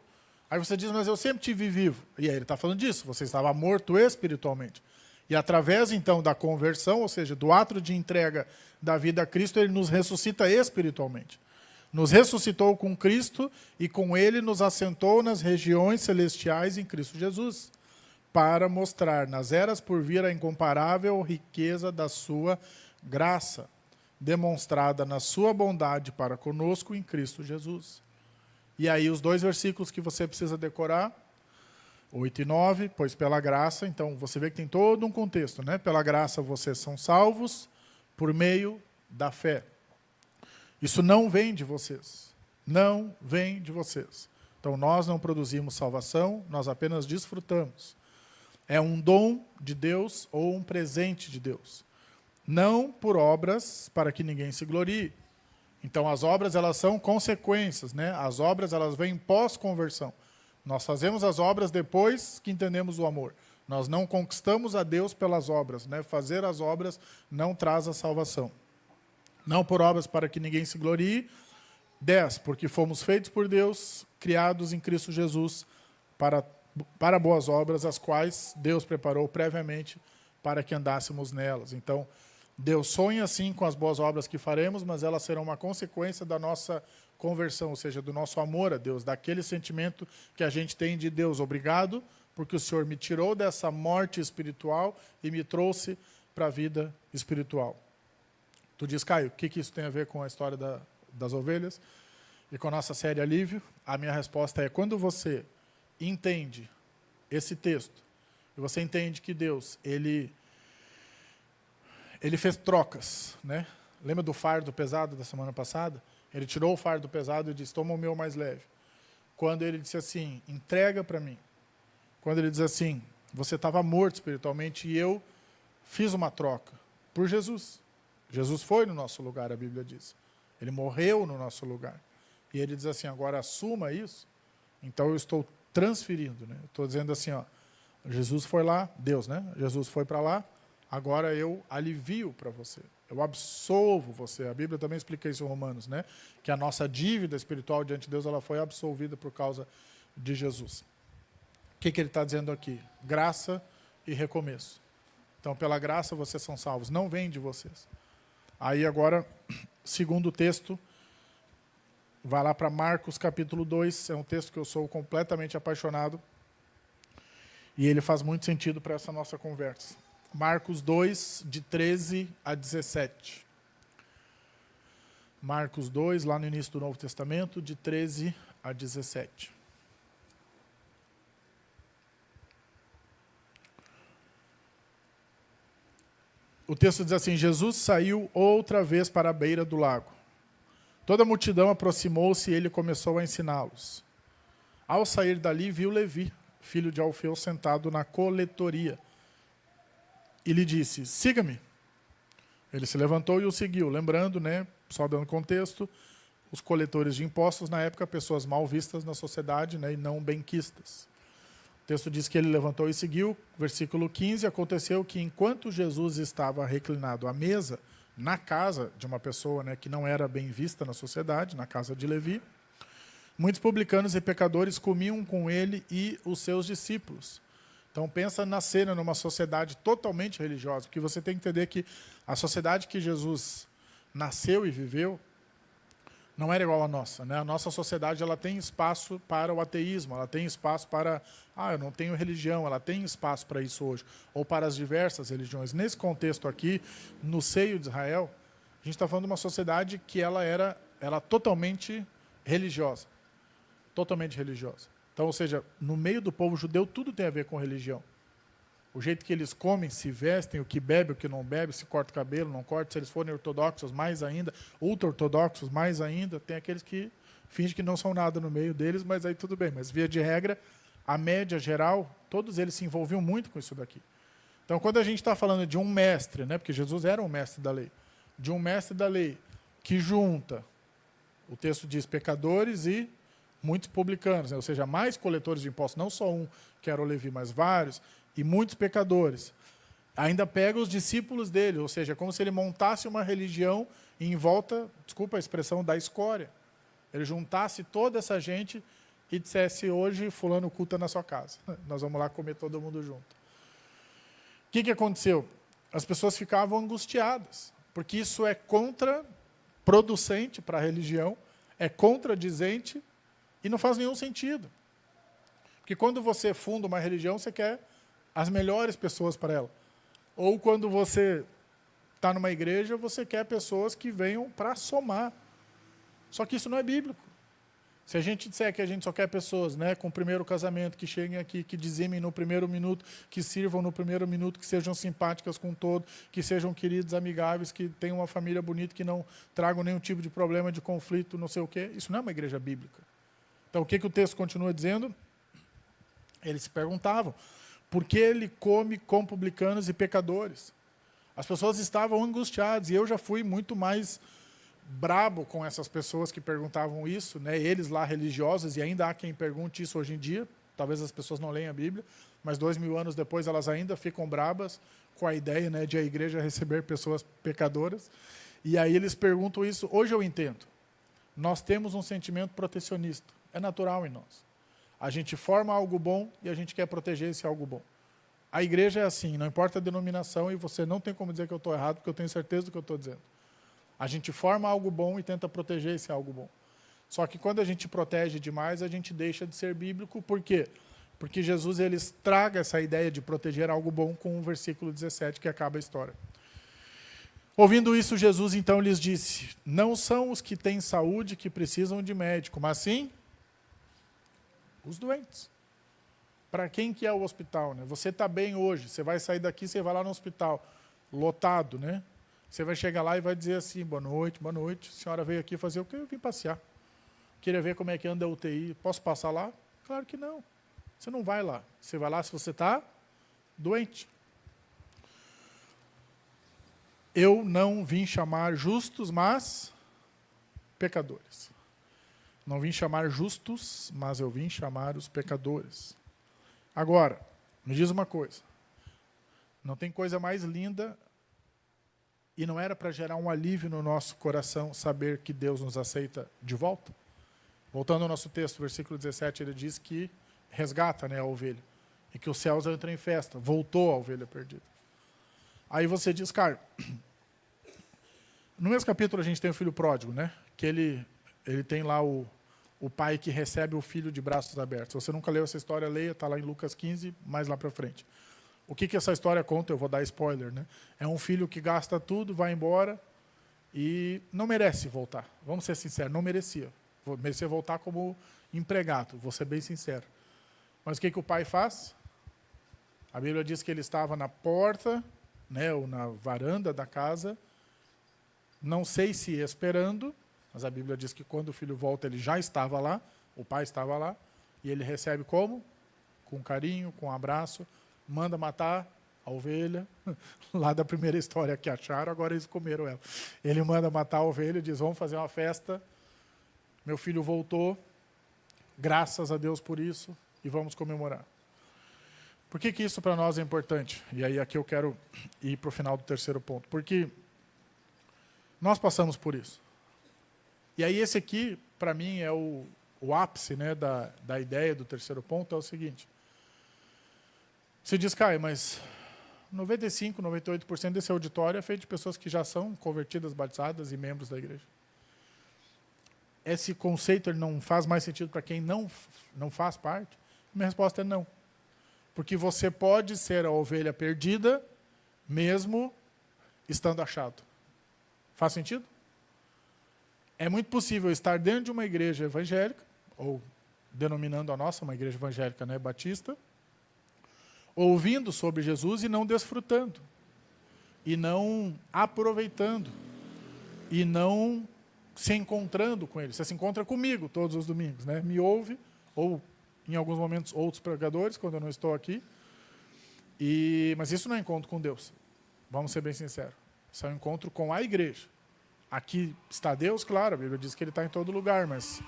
Speaker 1: Aí você diz, mas eu sempre tive vivo. E aí ele está falando disso, você estava morto espiritualmente. E através, então, da conversão, ou seja, do ato de entrega da vida a Cristo, ele nos ressuscita espiritualmente. nos ressuscitou com Cristo e com ele nos assentou nas regiões celestiais em Cristo Jesus, para mostrar nas eras por vir a incomparável riqueza da sua graça, demonstrada na sua bondade para conosco em Cristo Jesus. E aí os 2 versículos que você precisa decorar, 8 e 9, pois pela graça, então você vê que tem todo um contexto, né? Pela graça vocês são salvos por meio da fé. Isso não vem de vocês, não vem de vocês. Então nós não produzimos salvação, nós apenas desfrutamos. É um dom de Deus ou um presente de Deus. Não por obras para que ninguém se glorie. Então as obras elas são consequências, né? As obras elas vêm pós-conversão. Nós fazemos as obras depois que entendemos o amor. Nós não conquistamos a Deus pelas obras, né? Fazer as obras não traz a salvação. Não por obras para que ninguém se glorie. 10, porque fomos feitos por Deus, criados em Cristo Jesus, para boas obras, as quais Deus preparou previamente para que andássemos nelas. Então, Deus sonha sim com as boas obras que faremos, mas elas serão uma consequência da nossa conversão, ou seja, do nosso amor a Deus, daquele sentimento que a gente tem de Deus. Obrigado, porque o Senhor me tirou dessa morte espiritual e me trouxe para a vida espiritual. Tu diz, Caio, o que isso tem a ver com a história das ovelhas e com a nossa série Alívio? A minha resposta é, quando você entende esse texto, e você entende que Deus, ele fez trocas, né? Lembra do fardo pesado da semana passada? Ele tirou o fardo pesado e disse, toma o meu mais leve. Quando ele disse assim, entrega para mim. Quando ele diz assim, você estava morto espiritualmente e eu fiz uma troca por Jesus. Jesus foi no nosso lugar, a Bíblia diz. Ele morreu no nosso lugar. E ele diz assim, agora assuma isso. Então eu estou transferindo, né? Estou dizendo assim, ó, Jesus foi lá, Deus, né? Jesus foi para lá, agora eu alivio para você. Eu absolvo você. A Bíblia também explica isso em Romanos, né? Que a nossa dívida espiritual diante de Deus ela foi absolvida por causa de Jesus. O que ele está dizendo aqui? Graça e recomeço. Então, pela graça vocês são salvos. Não vem de vocês. Aí agora, segundo texto, vai lá para Marcos capítulo 2. É um texto que eu sou completamente apaixonado. E ele faz muito sentido para essa nossa conversa. Marcos 2, de 13 a 17. Marcos 2, lá no início do Novo Testamento, de 13 a 17. O texto diz assim, Jesus saiu outra vez para a beira do lago. Toda a multidão aproximou-se e ele começou a ensiná-los. Ao sair dali, viu Levi, filho de Alfeu, sentado na coletoria. E lhe disse, siga-me. Ele se levantou e o seguiu. Lembrando, né, só dando contexto, os coletores de impostos, na época, pessoas mal vistas na sociedade, né, e não benquistas. O texto diz que ele levantou e seguiu. Versículo 15, aconteceu que enquanto Jesus estava reclinado à mesa, na casa de uma pessoa, né, que não era bem vista na sociedade, na casa de Levi, muitos publicanos e pecadores comiam com ele e os seus discípulos. Então pensa na cena numa sociedade totalmente religiosa, porque você tem que entender que a sociedade que Jesus nasceu e viveu não era igual à nossa, né? A nossa sociedade ela tem espaço para o ateísmo, ela tem espaço para, eu não tenho religião, ela tem espaço para isso hoje, ou para as diversas religiões. Nesse contexto aqui, no seio de Israel, a gente está falando de uma sociedade que ela era totalmente religiosa. Totalmente religiosa. Então, ou seja, no meio do povo judeu, tudo tem a ver com religião. O jeito que eles comem, se vestem, o que bebe, o que não bebe, se corta o cabelo, não corta, se eles forem ortodoxos, mais ainda, ultra-ortodoxos, mais ainda, tem aqueles que fingem que não são nada no meio deles, mas aí tudo bem. Mas, via de regra, a média geral, todos eles se envolviam muito com isso daqui. Então, quando a gente está falando de um mestre, né, porque Jesus era um mestre da lei, de um mestre da lei que junta, o texto diz, pecadores e muitos publicanos, né? Ou seja, mais coletores de impostos, não só um, que era o Levi, mas vários, e muitos pecadores. Ainda pega os discípulos dele, ou seja, como se ele montasse uma religião em volta, desculpa a expressão, da escória. Ele juntasse toda essa gente e dissesse, hoje fulano culta na sua casa. Nós vamos lá comer todo mundo junto. O que aconteceu? As pessoas ficavam angustiadas, porque isso é contraproducente para a religião, é contradizente e não faz nenhum sentido. Porque quando você funda uma religião, você quer as melhores pessoas para ela. Ou quando você está numa igreja, você quer pessoas que venham para somar. Só que isso não é bíblico. Se a gente disser que a gente só quer pessoas, né, com o primeiro casamento, que cheguem aqui, que dizimem no primeiro minuto, que sirvam no primeiro minuto, que sejam simpáticas com todo, que sejam queridos, amigáveis, que tenham uma família bonita, que não tragam nenhum tipo de problema, de conflito, não sei o quê, isso não é uma igreja bíblica. Então, o que o texto continua dizendo? Eles se perguntavam, por que ele come com publicanos e pecadores? As pessoas estavam angustiadas, e eu já fui muito mais brabo com essas pessoas que perguntavam isso, né? Eles lá religiosos, e ainda há quem pergunte isso hoje em dia, talvez as pessoas não leiam a Bíblia, mas 2000 anos depois elas ainda ficam brabas com a ideia, né, de a igreja receber pessoas pecadoras, e aí eles perguntam isso. Hoje eu entendo, nós temos um sentimento protecionista, é natural em nós. A gente forma algo bom e a gente quer proteger esse algo bom. A igreja é assim, não importa a denominação, e você não tem como dizer que eu estou errado, porque eu tenho certeza do que eu estou dizendo. A gente forma algo bom e tenta proteger esse algo bom. Só que quando a gente protege demais, a gente deixa de ser bíblico. Por quê? Porque Jesus ele estraga essa ideia de proteger algo bom com o versículo 17, que acaba a história. Ouvindo isso, Jesus então lhes disse, não são os que têm saúde que precisam de médico, mas sim os doentes. Para quem que é o hospital, né? Você está bem hoje, você vai sair daqui, você vai lá no hospital, lotado, né? Você vai chegar lá e vai dizer assim, boa noite, a senhora veio aqui fazer o quê? Eu vim passear. Queria ver como é que anda a UTI, posso passar lá? Claro que não. Você não vai lá. Você vai lá se você está doente. Eu não vim chamar justos, mas pecadores. Não vim chamar justos, mas eu vim chamar os pecadores. Agora, me diz uma coisa. Não tem coisa mais linda e não era para gerar um alívio no nosso coração saber que Deus nos aceita de volta? Voltando ao nosso texto, versículo 17, ele diz que resgata, né, a ovelha. E que os céus entram em festa. Voltou a ovelha perdida. Aí você diz, cara, no mesmo capítulo a gente tem o filho pródigo, né? Que ele tem lá o pai que recebe o filho de braços abertos. Se você nunca leu essa história, leia, está lá em Lucas 15, mais lá para frente. O que essa história conta? Eu vou dar spoiler, né? É um filho que gasta tudo, vai embora e não merece voltar. Vamos ser sinceros, não merecia. Merecia voltar como empregado, vou ser bem sincero. Mas o que o pai faz? A Bíblia diz que ele estava na porta, né, ou na varanda da casa, não sei se esperando, mas a Bíblia diz que quando o filho volta, ele já estava lá, o pai estava lá, e ele recebe como? Com carinho, com um abraço, manda matar a ovelha, lá da primeira história que acharam, agora eles comeram ela. Ele manda matar a ovelha e diz, vamos fazer uma festa, meu filho voltou, graças a Deus por isso, e vamos comemorar. Por que isso para nós é importante? E aí aqui eu quero ir para o final do terceiro ponto. Porque nós passamos por isso. E aí esse aqui, para mim, é o ápice, né, da ideia do terceiro ponto, é o seguinte. Você diz, Caio, mas 95%, 98% desse auditório é feito de pessoas que já são convertidas, batizadas e membros da igreja. Esse conceito ele não faz mais sentido para quem não faz parte? Minha resposta é não. Porque você pode ser a ovelha perdida, mesmo estando achado. Faz sentido? É muito possível estar dentro de uma igreja evangélica, ou denominando a nossa uma igreja evangélica, né, batista, ouvindo sobre Jesus e não desfrutando, e não aproveitando, e não se encontrando com ele. Você se encontra comigo todos os domingos, né? Me ouve, ou em alguns momentos outros pregadores, quando eu não estou aqui. Mas isso não é encontro com Deus. Vamos ser bem sinceros. Isso é um encontro com a igreja. Aqui está Deus, claro, a Bíblia diz que ele está em todo lugar, mas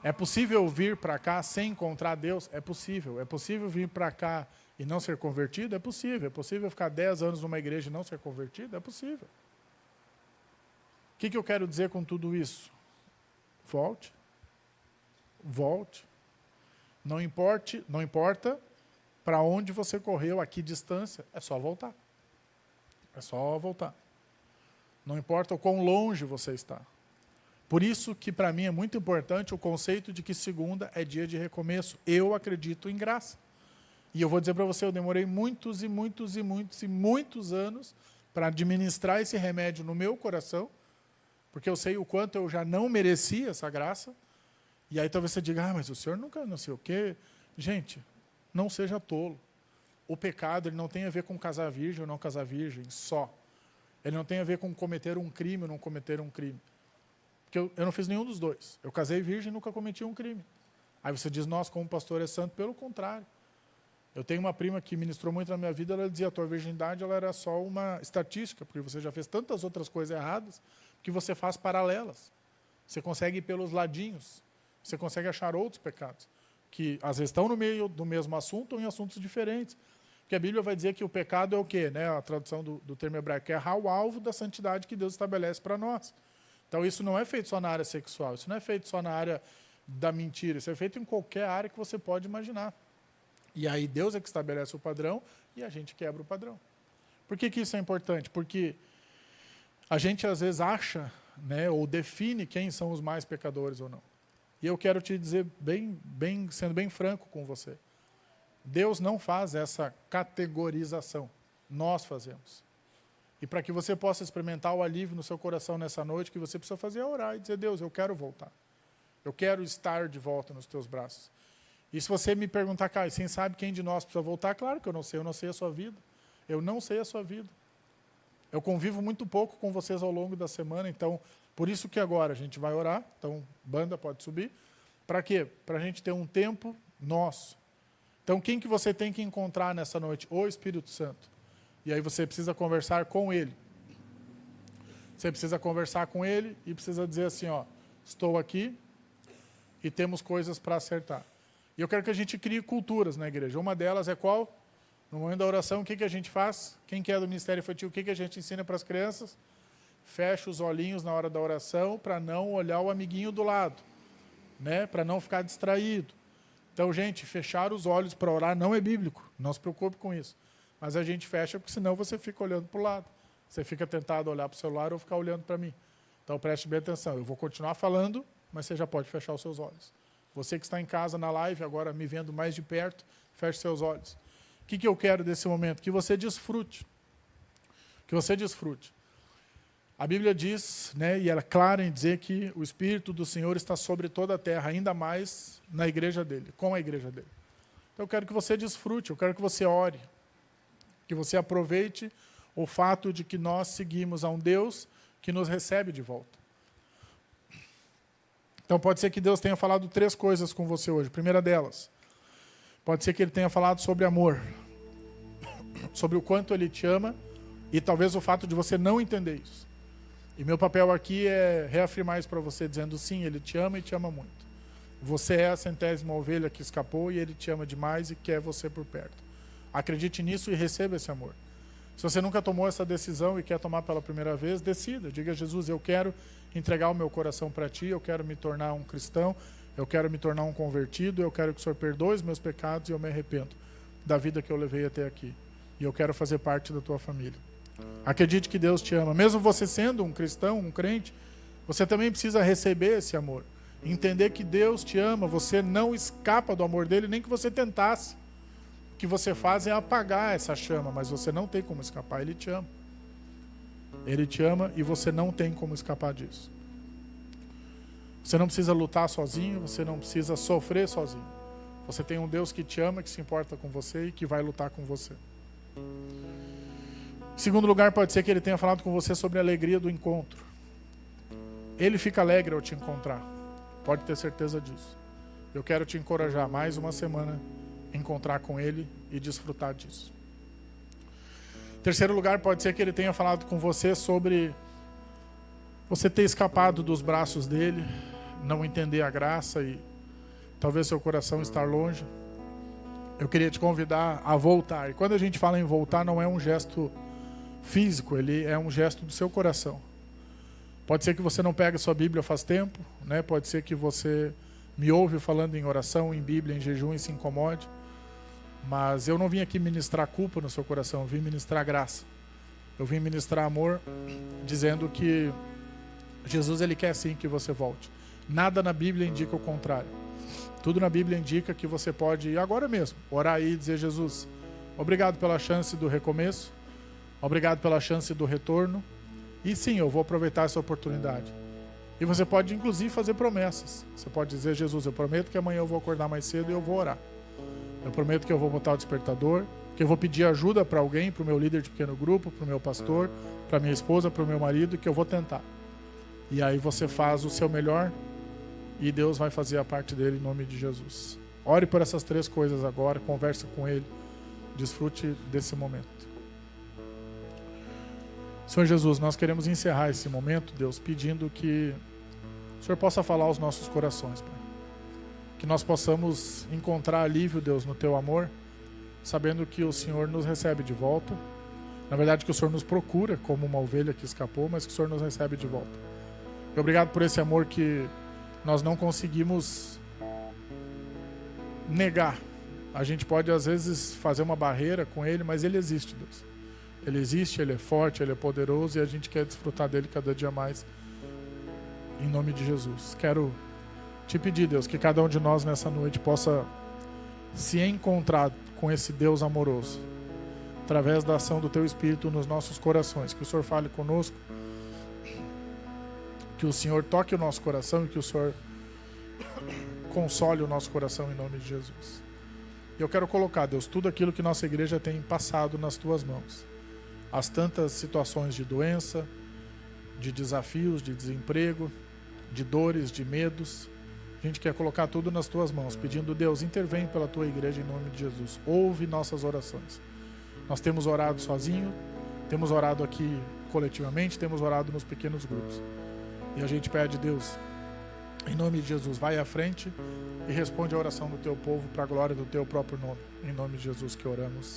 Speaker 1: é possível vir para cá sem encontrar Deus? É possível. É possível vir para cá e não ser convertido? É possível. É possível ficar 10 anos numa igreja e não ser convertido? É possível. O que eu quero dizer com tudo isso? Volte. Volte. Não importa para onde você correu, a que distância, é só voltar. É só voltar. Não importa o quão longe você está. Por isso que para mim é muito importante o conceito de que segunda é dia de recomeço. Eu acredito em graça. E eu vou dizer para você, eu demorei muitos anos para administrar esse remédio no meu coração, porque eu sei o quanto eu já não merecia essa graça. E aí talvez você diga, mas o senhor nunca não sei o quê. Gente, não seja tolo. O pecado ele não tem a ver com casar virgem ou não casar virgem, só. Ele não tem a ver com cometer um crime ou não cometer um crime. Porque eu não fiz nenhum dos dois. Eu casei virgem e nunca cometi um crime. Aí você diz, nossa, como pastor é santo. Pelo contrário. Eu tenho uma prima que ministrou muito na minha vida, ela dizia, a tua virgindade ela era só uma estatística, porque você já fez tantas outras coisas erradas, que você faz paralelas. Você consegue ir pelos ladinhos. Você consegue achar outros pecados, que às vezes estão no meio do mesmo assunto ou em assuntos diferentes. Porque a Bíblia vai dizer que o pecado é o quê? Né? A tradução do termo hebraico é errar o alvo da santidade que Deus estabelece para nós. Então isso não é feito só na área sexual, isso não é feito só na área da mentira, isso é feito em qualquer área que você pode imaginar. E aí Deus é que estabelece o padrão e a gente quebra o padrão. Por que isso é importante? Porque a gente às vezes acha, né, ou define quem são os mais pecadores ou não. E eu quero te dizer, sendo bem franco com você, Deus não faz essa categorização, nós fazemos. E para que você possa experimentar o alívio no seu coração nessa noite, o que você precisa fazer é orar e dizer, Deus, eu quero voltar. Eu quero estar de volta nos teus braços. E se você me perguntar, Caio, você sabe quem de nós precisa voltar? Claro que eu não sei a sua vida. Eu não sei a sua vida. Eu convivo muito pouco com vocês ao longo da semana, então, por isso que agora a gente vai orar, então, banda pode subir. Para quê? Para a gente ter um tempo nosso. Então, quem que você tem que encontrar nessa noite? O Espírito Santo. E aí você precisa conversar com Ele. Você precisa conversar com Ele e precisa dizer assim, ó, estou aqui e temos coisas para acertar. E eu quero que a gente crie culturas na igreja. Uma delas é qual? No momento da oração, o que a gente faz? Quem que é do Ministério Infantil, o que a gente ensina para as crianças? Fecha os olhinhos na hora da oração para não olhar o amiguinho do lado, né? Para não ficar distraído. Então, gente, fechar os olhos para orar não é bíblico. Não se preocupe com isso. Mas a gente fecha porque senão você fica olhando para o lado. Você fica tentado olhar para o celular ou ficar olhando para mim. Então preste bem atenção. Eu vou continuar falando, mas você já pode fechar os seus olhos. Você que está em casa na live, agora me vendo mais de perto, feche seus olhos. O que eu quero desse momento? Que você desfrute. Que você desfrute. A Bíblia diz, né, e ela é clara em dizer que o Espírito do Senhor está sobre toda a terra, ainda mais na igreja dele, com a igreja dele. Então eu quero que você desfrute, eu quero que você ore, que você aproveite o fato de que nós seguimos a um Deus que nos recebe de volta. Então pode ser que Deus tenha falado 3 coisas com você hoje. A primeira delas, pode ser que Ele tenha falado sobre amor, sobre o quanto Ele te ama e talvez o fato de você não entender isso. E meu papel aqui é reafirmar isso para você, dizendo sim, Ele te ama e te ama muito. Você é a 100ª ovelha que escapou e Ele te ama demais e quer você por perto. Acredite nisso e receba esse amor. Se você nunca tomou essa decisão e quer tomar pela primeira vez, decida. Diga a Jesus, eu quero entregar o meu coração para Ti, eu quero me tornar um cristão, eu quero me tornar um convertido, eu quero que o Senhor perdoe os meus pecados e eu me arrependo da vida que eu levei até aqui. E eu quero fazer parte da Tua família. Acredite que Deus te ama. Mesmo você sendo um cristão, um crente, você também precisa receber esse amor. Entender que Deus te ama, você não escapa do amor dele, nem que você tentasse. O que você faz é apagar essa chama, mas você não tem como escapar, Ele te ama. Ele te ama e você não tem como escapar disso. Você não precisa lutar sozinho, você não precisa sofrer sozinho. Você tem um Deus que te ama, que se importa com você e que vai lutar com você. Em segundo lugar, pode ser que Ele tenha falado com você sobre a alegria do encontro. Ele fica alegre ao te encontrar. Pode ter certeza disso. Eu quero te encorajar mais uma semana a encontrar com Ele e desfrutar disso. Em terceiro lugar, pode ser que Ele tenha falado com você sobre você ter escapado dos braços dEle, não entender a graça e talvez seu coração estar longe. Eu queria te convidar a voltar. E quando a gente fala em voltar, não é um gesto físico, ele é um gesto do seu coração. Pode ser que você não pegue a sua Bíblia faz tempo, né? Pode ser que você me ouve falando em oração, em Bíblia, em jejum e se incomode. Mas eu não vim aqui ministrar culpa no seu coração, eu vim ministrar graça. Eu vim ministrar amor, dizendo que Jesus, ele quer sim que você volte. Nada na Bíblia indica o contrário. Tudo na Bíblia indica que você pode, agora mesmo, orar aí e dizer: Jesus, obrigado pela chance do recomeço, obrigado pela chance do retorno, e sim, eu vou aproveitar essa oportunidade. E você pode inclusive fazer promessas. Você pode dizer: Jesus, eu prometo que amanhã eu vou acordar mais cedo e eu vou orar. Eu prometo que eu vou botar o despertador, que eu vou pedir ajuda para alguém, para o meu líder de pequeno grupo, para o meu pastor, para minha esposa, para o meu marido, que eu vou tentar. E aí você faz o seu melhor e Deus vai fazer a parte dele em nome de Jesus. Ore por essas 3 coisas agora, converse com Ele, desfrute desse momento. Senhor Jesus, nós queremos encerrar esse momento, Deus, pedindo que o Senhor possa falar aos nossos corações, Pai. Que nós possamos encontrar alívio, Deus, no Teu amor, sabendo que o Senhor nos recebe de volta. Na verdade, que o Senhor nos procura como uma ovelha que escapou, mas que o Senhor nos recebe de volta. E obrigado por esse amor que nós não conseguimos negar. A gente pode, às vezes, fazer uma barreira com Ele, mas Ele existe, Deus. Ele existe, Ele é forte, Ele é poderoso e a gente quer desfrutar dEle cada dia mais. Em nome de Jesus. Quero te pedir, Deus, que cada um de nós nessa noite possa se encontrar com esse Deus amoroso, através da ação do Teu Espírito nos nossos corações. Que o Senhor fale conosco, que o Senhor toque o nosso coração e que o Senhor console o nosso coração em nome de Jesus. E eu quero colocar, Deus, tudo aquilo que nossa igreja tem passado nas Tuas mãos. As tantas situações de doença, de desafios, de desemprego, de dores, de medos. A gente quer colocar tudo nas Tuas mãos, pedindo: Deus, intervém pela Tua igreja em nome de Jesus. Ouve nossas orações. Nós temos orado sozinho, temos orado aqui coletivamente, temos orado nos pequenos grupos. E a gente pede: Deus, em nome de Jesus, vai à frente e responde a oração do Teu povo para a glória do Teu próprio nome. Em nome de Jesus que oramos.